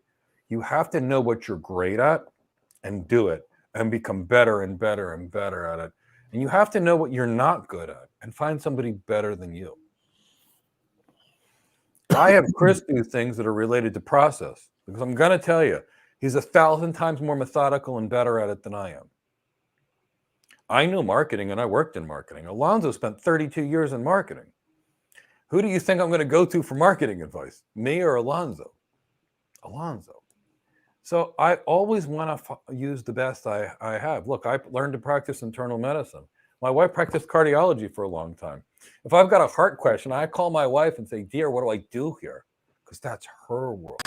you have to know what you're great at and do it and become better and better and better at it. And you have to know what you're not good at and find somebody better than you. I have Chris do things that are related to process because I'm going to tell you, he's 1,000 times more methodical and better at it than I am. I know marketing and I worked in marketing. Alonzo spent 32 years in marketing. Who do you think I'm going to go to for marketing advice? Me or Alonzo? Alonzo. So I always want to use the best I have. Look, I learned to practice internal medicine. My wife practiced cardiology for a long time. If I've got a heart question, I call my wife and say, dear, what do I do here? Because that's her world.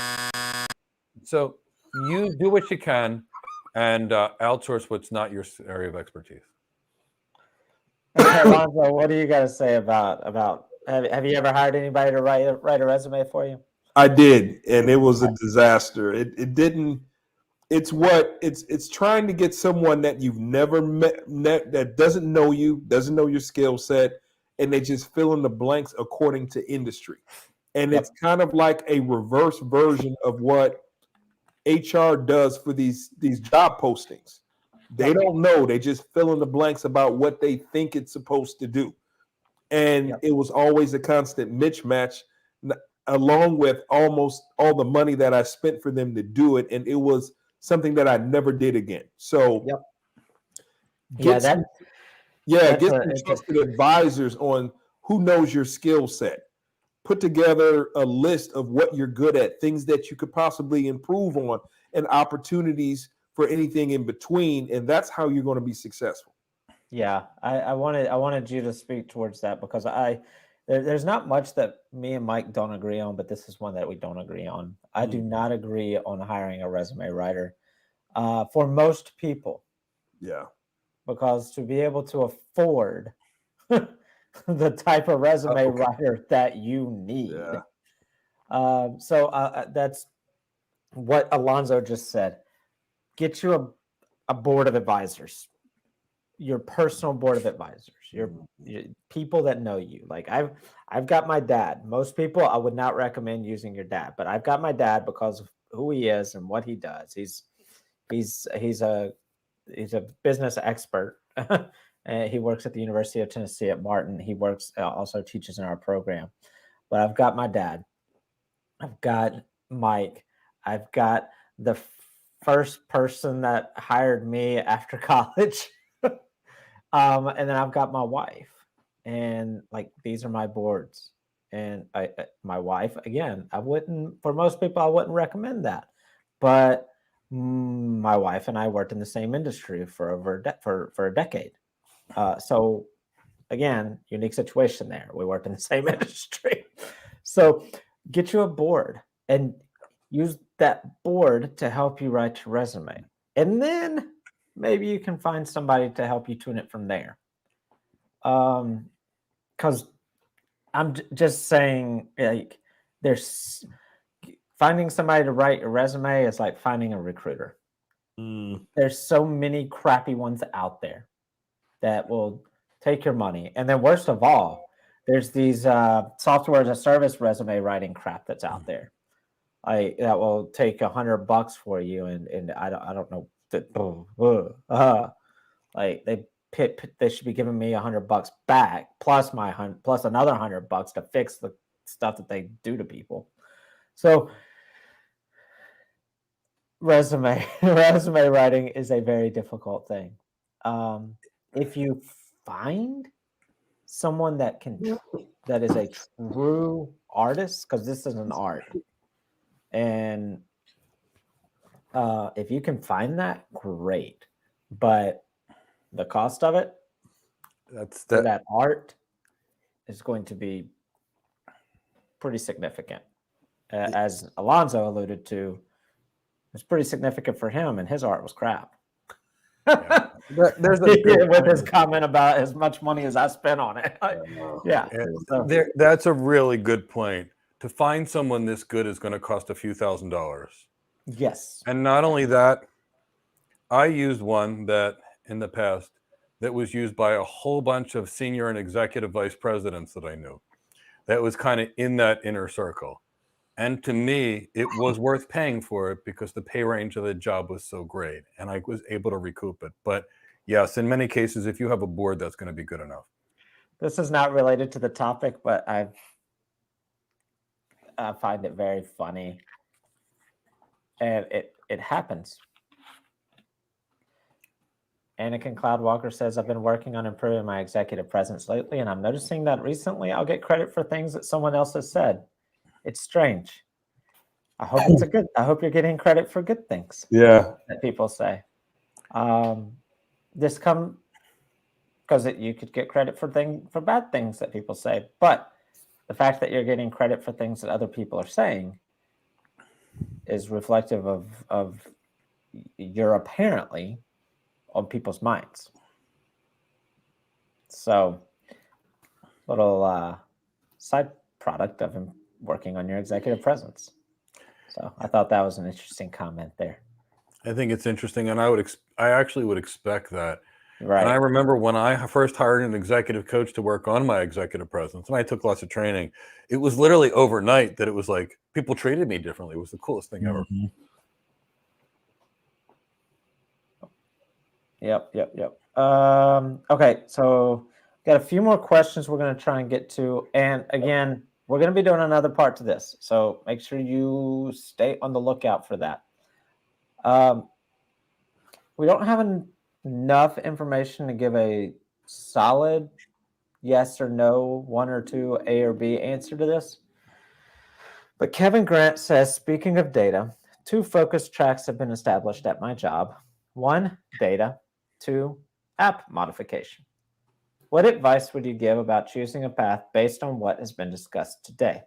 So you do what you can and outsource what's not your area of expertise. Alonzo, what do you got to say about have you ever hired anybody to write a resume for you? I did, and it was a disaster. It didn't. It's trying to get someone that you've never met that doesn't know you, doesn't know your skill set, and they just fill in the blanks according to industry. And Yep. it's kind of like a reverse version of what HR does for these job postings. They don't know. They just fill in the blanks about what they think it's supposed to do. And it was always a constant mismatch, along with almost all the money that I spent for them to do it. And it was something that I never did again. So get some trusted advisors on who knows your skill set. Put together a list of what you're good at, things that you could possibly improve on, and opportunities for anything in between. And that's how you're going to be successful. Yeah, I wanted you to speak towards that because there's not much that me and Mike don't agree on, but this is one that we don't agree on. I do not agree on hiring a resume writer for most people. Yeah. Because to be able to afford the type of resume writer that you need. Yeah. So that's what Alonzo just said. Get you a board of advisors, your personal board of advisors, your people that know you. Like I've got my dad. Most people I would not recommend using your dad, but I've got my dad because of who he is and what he does. He's a business expert. He works at the University of Tennessee at Martin. He also teaches in our program. But I've got my dad. I've got Mike. I've got the first person that hired me after college. And then I've got my wife. And like these are my boards. And my wife, again, for most people, I wouldn't recommend that. But my wife and I worked in the same industry for a decade. So again, unique situation there. We worked in the same industry. So get you a board and use that board to help you write your resume. And then maybe you can find somebody to help you tune it from there. Because I'm just saying, like, there's finding somebody to write a resume is like finding a recruiter. There's so many crappy ones out there that will take your money. And then worst of all, there's these software as a service resume writing crap that's out there. That will take $100 for you. And I don't know. Like they should be giving me $100 back plus another $100 to fix the stuff that they do to people. So resume writing is a very difficult thing. If you find someone that is a true artist, because this is an art, and if you can find that, great. But the cost of it, that art is going to be pretty significant. as Alonzo alluded to, was pretty significant for him, and his art was crap. Yeah. There's a good with his comment about as much money as I spent on it. Yeah. So, that's a really good point. To find someone this good is going to cost a few $1,000s. yes. And not only that, I used one that in the past that was used by a whole bunch of senior and executive vice presidents that I knew. That was kind of in that inner circle. And to me, it was worth paying for it because the pay range of the job was so great and I was able to recoup it. But yes, in many cases, if you have a board, that's going to be good enough. This is not related to the topic, but I find it very funny. And it happens. Anakin Cloudwalker says, I've been working on improving my executive presence lately, and I'm noticing that recently I'll get credit for things that someone else has said. It's strange. I hope I hope you're getting credit for good things. Yeah. That people say. This come because you could get credit for bad things that people say, but the fact that you're getting credit for things that other people are saying is reflective of you're apparently on people's minds. So, little side product of him working on your executive presence. So I thought that was an interesting comment there. I think it's interesting, and I actually would expect that. Right. And I remember when I first hired an executive coach to work on my executive presence, and I took lots of training. It was literally overnight that it was like people treated me differently. It was the coolest thing ever. Yep. Okay, so got a few more questions we're going to try and get to. And again, we're going to be doing another part to this. So make sure you stay on the lookout for that. We don't have enough information to give a solid yes or no, one or two, A or B answer to this. But Kevin Grant says, speaking of data, 2 focus tracks have been established at my job. 1, data. 2, app modification. What advice would you give about choosing a path based on what has been discussed today?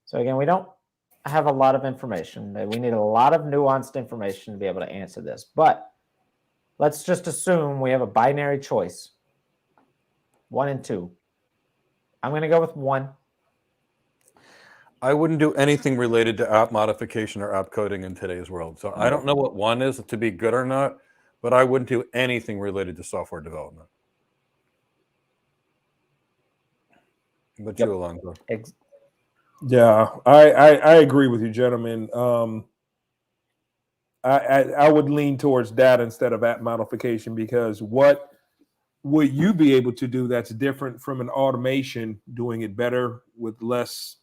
So again, we don't have a lot of information. We need a lot of nuanced information to be able to answer this. But let's just assume we have a binary choice. 1 and 2. I'm going to go with 1. I wouldn't do anything related to app modification or app coding in today's world. So I don't know what 1 is to be good or not, but I wouldn't do anything related to software development. But you, Alonzo. Yeah, I agree with you, gentlemen. I would lean towards data instead of app modification, because what would you be able to do that's different from an automation doing it better with less?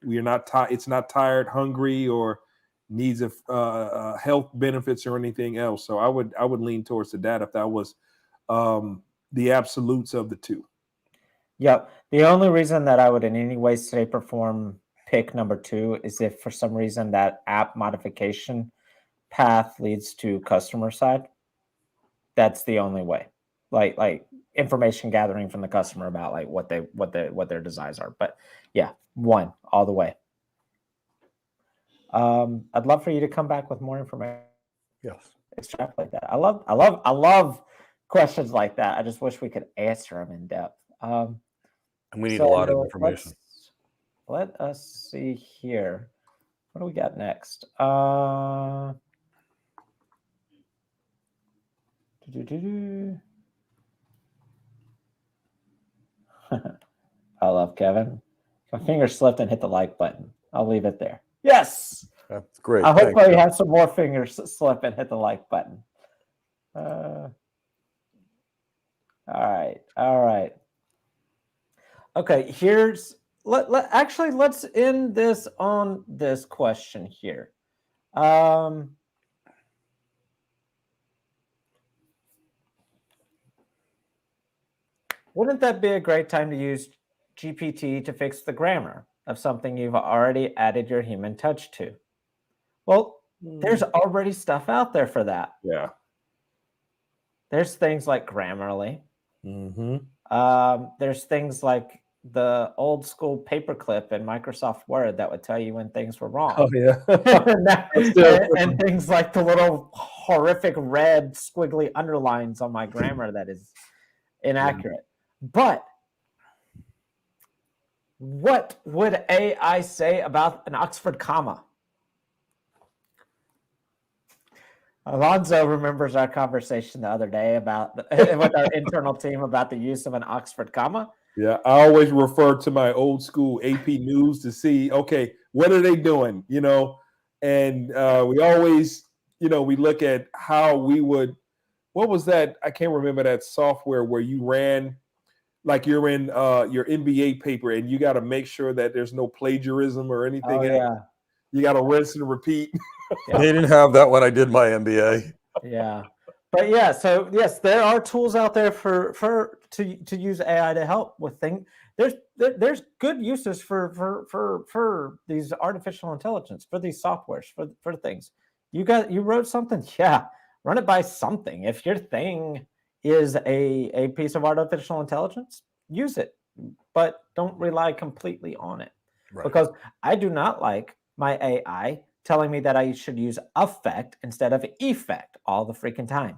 We're not it's not tired, hungry, or needs of health benefits or anything else. So I would lean towards the data if that was the absolutes of the 2. Yep. The only reason that I would in any way, shape, or form pick number 2 is if for some reason that app modification path leads to customer side. That's the only way. Like information gathering from the customer about like what their desires are. But yeah, 1 all the way. I'd love for you to come back with more information. Yes. Extrapolate that. I love questions like that. I just wish we could answer them in depth. And we need a lot of information. Let us see here. What do we got next? I love Kevin. My finger slipped and hit the like button. I'll leave it there. Yes. That's great. I hope I have some more fingers slip and hit the like button. All right. Okay, let's end this on this question here. Wouldn't that be a great time to use GPT to fix the grammar of something you've already added your human touch to? Well, there's already stuff out there for that. Yeah. There's things like Grammarly. Mm-hmm. There's things like the old school paperclip in Microsoft Word that would tell you when things were wrong. Oh yeah. and things like the little horrific red squiggly underlines on my grammar that is inaccurate. But what would AI say about an Oxford comma? Alonzo remembers our conversation the other day about with our internal team about the use of an Oxford comma. Yeah, I always refer to my old school AP News to see, okay, what are they doing? And we always, we look at how we would. What was that? I can't remember that software where you ran, like you're in your MBA paper, and you got to make sure that there's no plagiarism or anything. Oh yeah, you got to rinse and repeat. Yeah. They didn't have that when I did my MBA. Yeah, but yeah, so yes, there are tools out there to use AI to help with things. There's good uses for these artificial intelligence, for these softwares, for things. You wrote something, yeah, run it by something. If your thing is a piece of artificial intelligence, use it, but don't rely completely on it. Right. Because I do not like my AI telling me that I should use affect instead of effect all the freaking time.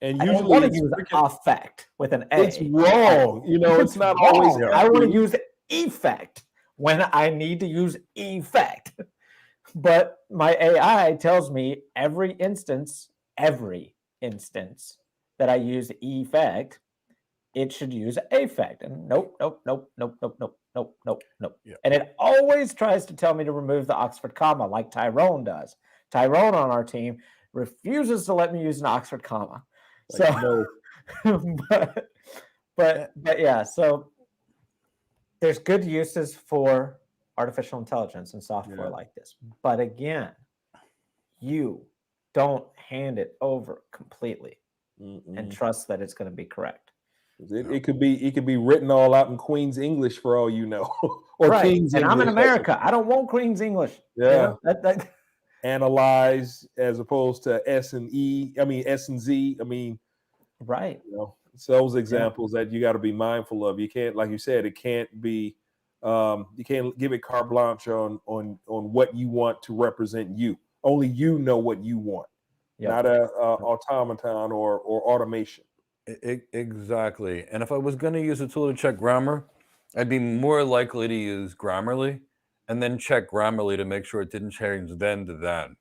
And I usually don't want to use affect with an A. It's wrong. It's not wrong. Always. I want to use effect when I need to use effect. But my AI tells me every instance that I use effect, it should use affect. And nope. Yeah. And it always tries to tell me to remove the Oxford comma like Tyrone does. Tyrone on our team refuses to let me use an Oxford comma. Like, so, no. but yeah, so there's good uses for artificial intelligence and software like this. But again, you don't hand it over completely and trust that it's going to be correct. It could be written all out in Queen's English for all you know, or right. King's and English. I'm in America. I don't want Queen's English. Yeah, analyze as opposed to S and E. I mean S and Z. I mean, right. It's those examples that you got to be mindful of. You can't, like you said, it can't be. You can't give it carte blanche on what you want to represent you. Only you know what you want, not a automaton or automation. Exactly. And if I was going to use a tool to check grammar, I'd be more likely to use Grammarly and then check Grammarly to make sure it didn't change then to then,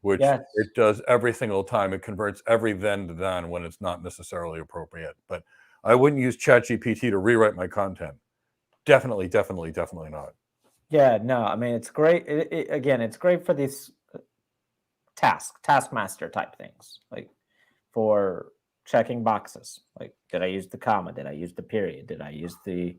which it does every single time. It converts every then to then when it's not necessarily appropriate. But I wouldn't use ChatGPT to rewrite my content. Definitely not. Yeah, no, I mean, it's great. Again, it's great for these taskmaster type things, like for checking boxes. Like, did I use the comma? Did I use the period? Did I use the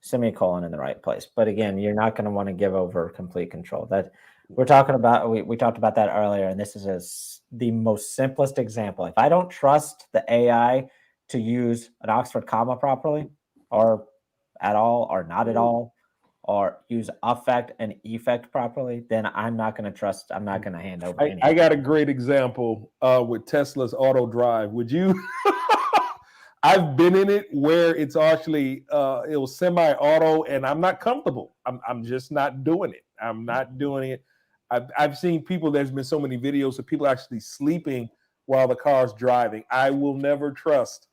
semicolon in the right place? But again, you're not going to want to give over complete control. That we're talking about, we talked about that earlier, and this is the most simplest example. If I don't trust the AI to use an Oxford comma properly, or at all, or not at all, or use affect and effect properly, then I'm not going to trust. I'm not going to hand over. I got a great example with Tesla's auto drive. Would you? I've been in it where it's actually it was semi-auto, and I'm not comfortable. I'm just not doing it. I'm not doing it. I've seen people. There's been so many videos of people actually sleeping while the car's driving. I will never trust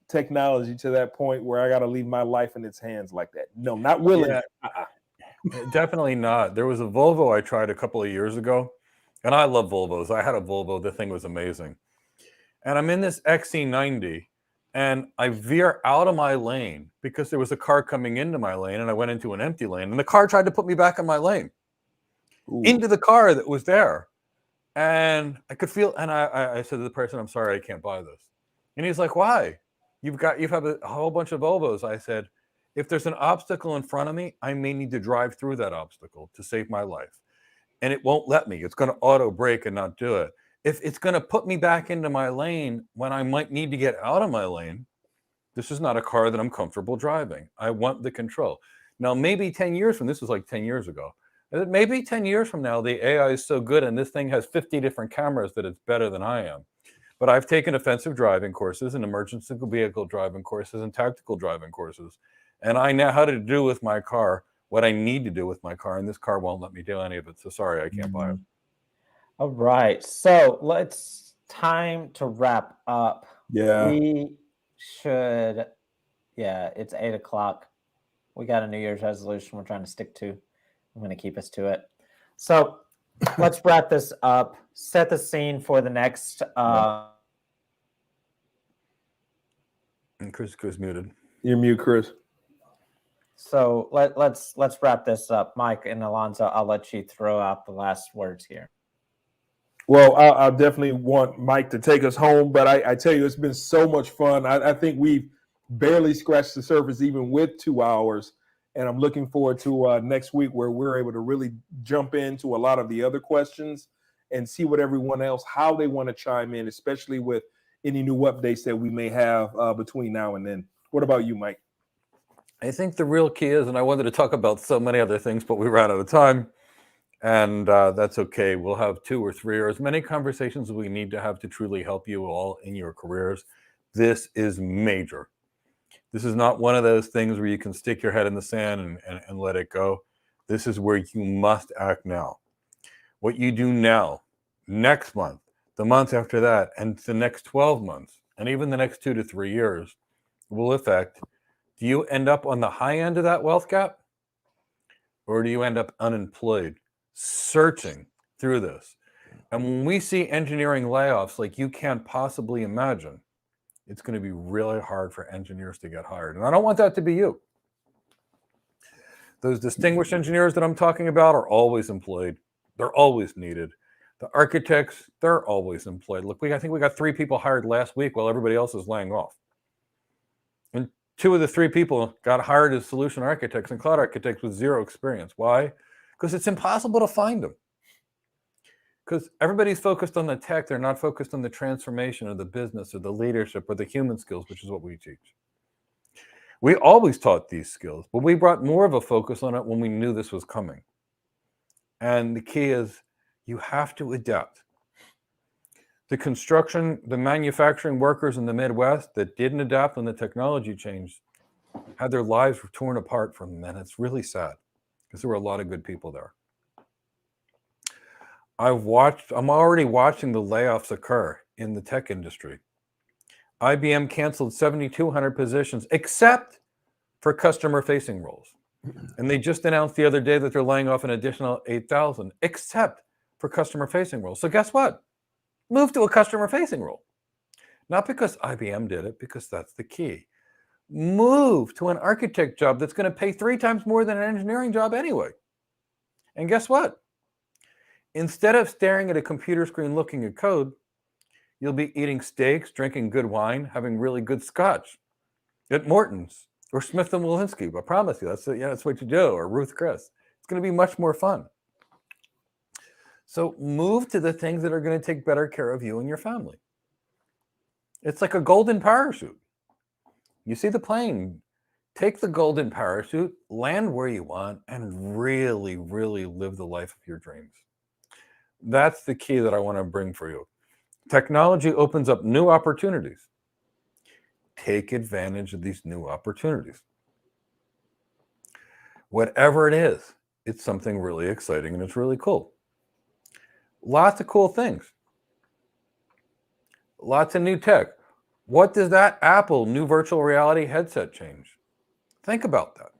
technology to that point where I got to leave my life in its hands like that. No, not willing. Yeah, definitely not. There was a Volvo I tried a couple of years ago, and I love Volvos. I had a Volvo. The thing was amazing. And I'm in this XC90, and I veer out of my lane because there was a car coming into my lane, and I went into an empty lane, and the car tried to put me back in my lane. Ooh. Into the car that was there. And I could feel, and I said to the person, I'm sorry, I can't buy this. And he's like, why? You have a whole bunch of Volvos. I said, if there's an obstacle in front of me, I may need to drive through that obstacle to save my life. And it won't let me. It's going to auto brake and not do it. If it's going to put me back into my lane when I might need to get out of my lane, this is not a car that I'm comfortable driving. I want the control. Now, maybe 10 years from this was like 10 years ago. Maybe 10 years from now, the AI is so good and this thing has 50 different cameras that it's better than I am. But I've taken offensive driving courses and emergency vehicle driving courses and tactical driving courses. And I know how to do with my car what I need to do with my car, and this car won't let me do any of it. So sorry, I can't buy it. All right. So time to wrap up. Yeah. We should, it's 8 o'clock. We got a New Year's resolution we're trying to stick to. I'm going to keep us to it. So let's wrap this up. Set the scene for the next. And Chris muted. You're mute, Chris. So let's wrap this up. Mike and Alonzo, I'll let you throw out the last words here. Well, I definitely want Mike to take us home, but I tell you, it's been so much fun. I think we've barely scratched the surface even with 2 hours, and I'm looking forward to next week where we're able to really jump into a lot of the other questions and see what everyone else, how they want to chime in, especially with any new updates that we may have between now and then. What about you, Mike? I think the real key is, and I wanted to talk about so many other things, but we ran out of time. And that's okay. We'll have 2 or 3 or as many conversations as we need to have to truly help you all in your careers. This is major. This is not one of those things where you can stick your head in the sand and let it go. This is where you must act now. What you do now, next month, the month after that, and the next 12 months, and even the next 2 to 3 years will affect, do you end up on the high end of that wealth gap? Or do you end up unemployed, searching through this? And when we see engineering layoffs like you can't possibly imagine, it's going to be really hard for engineers to get hired. And I don't want that to be you. Those distinguished engineers that I'm talking about are always employed. They're always needed. The architects, they're always employed. Look, I think we got 3 people hired last week while everybody else is laying off. And 2 of the 3 people got hired as solution architects and cloud architects with 0 experience. Why? Because it's impossible to find them. Because everybody's focused on the tech. They're not focused on the transformation or the business or the leadership or the human skills, which is what we teach. We always taught these skills, but we brought more of a focus on it when we knew this was coming. And the key is you have to adapt. The construction, the manufacturing workers in the Midwest that didn't adapt when the technology changed had their lives torn apart from them. And it's really sad because there were a lot of good people there. I'm already watching the layoffs occur in the tech industry. IBM canceled 7,200 positions except for customer-facing roles. And they just announced the other day that they're laying off an additional 8,000 except for customer-facing roles. So guess what? Move to a customer-facing role. Not because IBM did it, because that's the key. Move to an architect job that's going to pay 3 times more than an engineering job anyway. And guess what? Instead of staring at a computer screen looking at code, you'll be eating steaks, drinking good wine, having really good scotch at Morton's or Smith & Wollensky. I promise you, that's what you do, or Ruth Chris. It's going to be much more fun. So move to the things that are going to take better care of you and your family. It's like a golden parachute. You see the plane, take the golden parachute, land where you want, and really, really live the life of your dreams. That's the key that I want to bring for you. Technology opens up new opportunities. Take advantage of these new opportunities. Whatever it is, it's something really exciting and it's really cool. Lots of cool things. Lots of new tech. What does that Apple new virtual reality headset change? Think about that.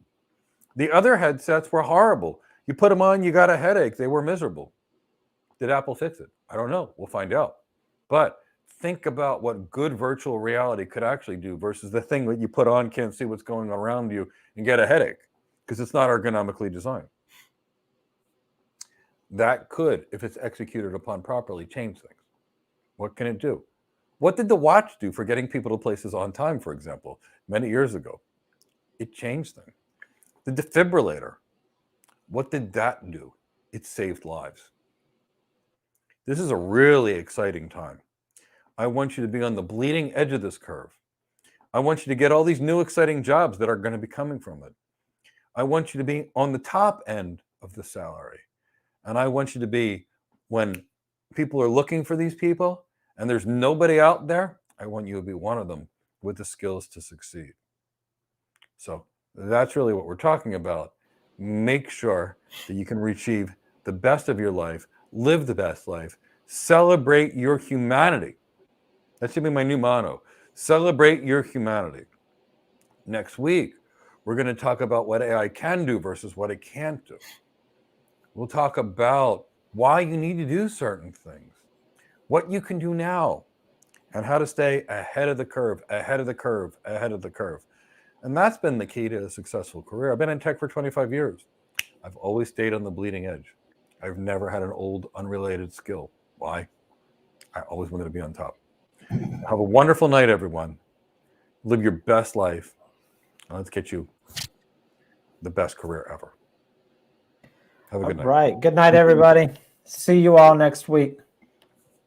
The other headsets were horrible. You put them on, you got a headache. They were miserable. Did Apple fix it? I don't know. We'll find out. But think about what good virtual reality could actually do versus the thing that you put on, can't see what's going on around you, and get a headache because it's not ergonomically designed. That could, if it's executed upon properly, change things. What can it do? What did the watch do for getting people to places on time, for example, many years ago? It changed things. The defibrillator, what did that do? It saved lives. This is a really exciting time. I want you to be on the bleeding edge of this curve. I want you to get all these new exciting jobs that are going to be coming from it. I want you to be on the top end of the salary. And I want you to be, when people are looking for these people and there's nobody out there, I want you to be one of them with the skills to succeed. So That's really what we're talking about. Make sure that you can achieve the best of your life, live the best life, celebrate your humanity. That should be my new motto. Celebrate your humanity. Next week, we're going to talk about what AI can do versus what it can't do. We'll talk about why you need to do certain things, what you can do now, and how to stay ahead of the curve, ahead of the curve, ahead of the curve. And that's been the key to a successful career. I've been in tech for 25 years. I've always stayed on the bleeding edge. I've never had an old, unrelated skill. Why? I always wanted to be on top. Have a wonderful night, everyone. Live your best life. And let's get you the best career ever. Have a good night. Right. Good night, everybody. See you all next week.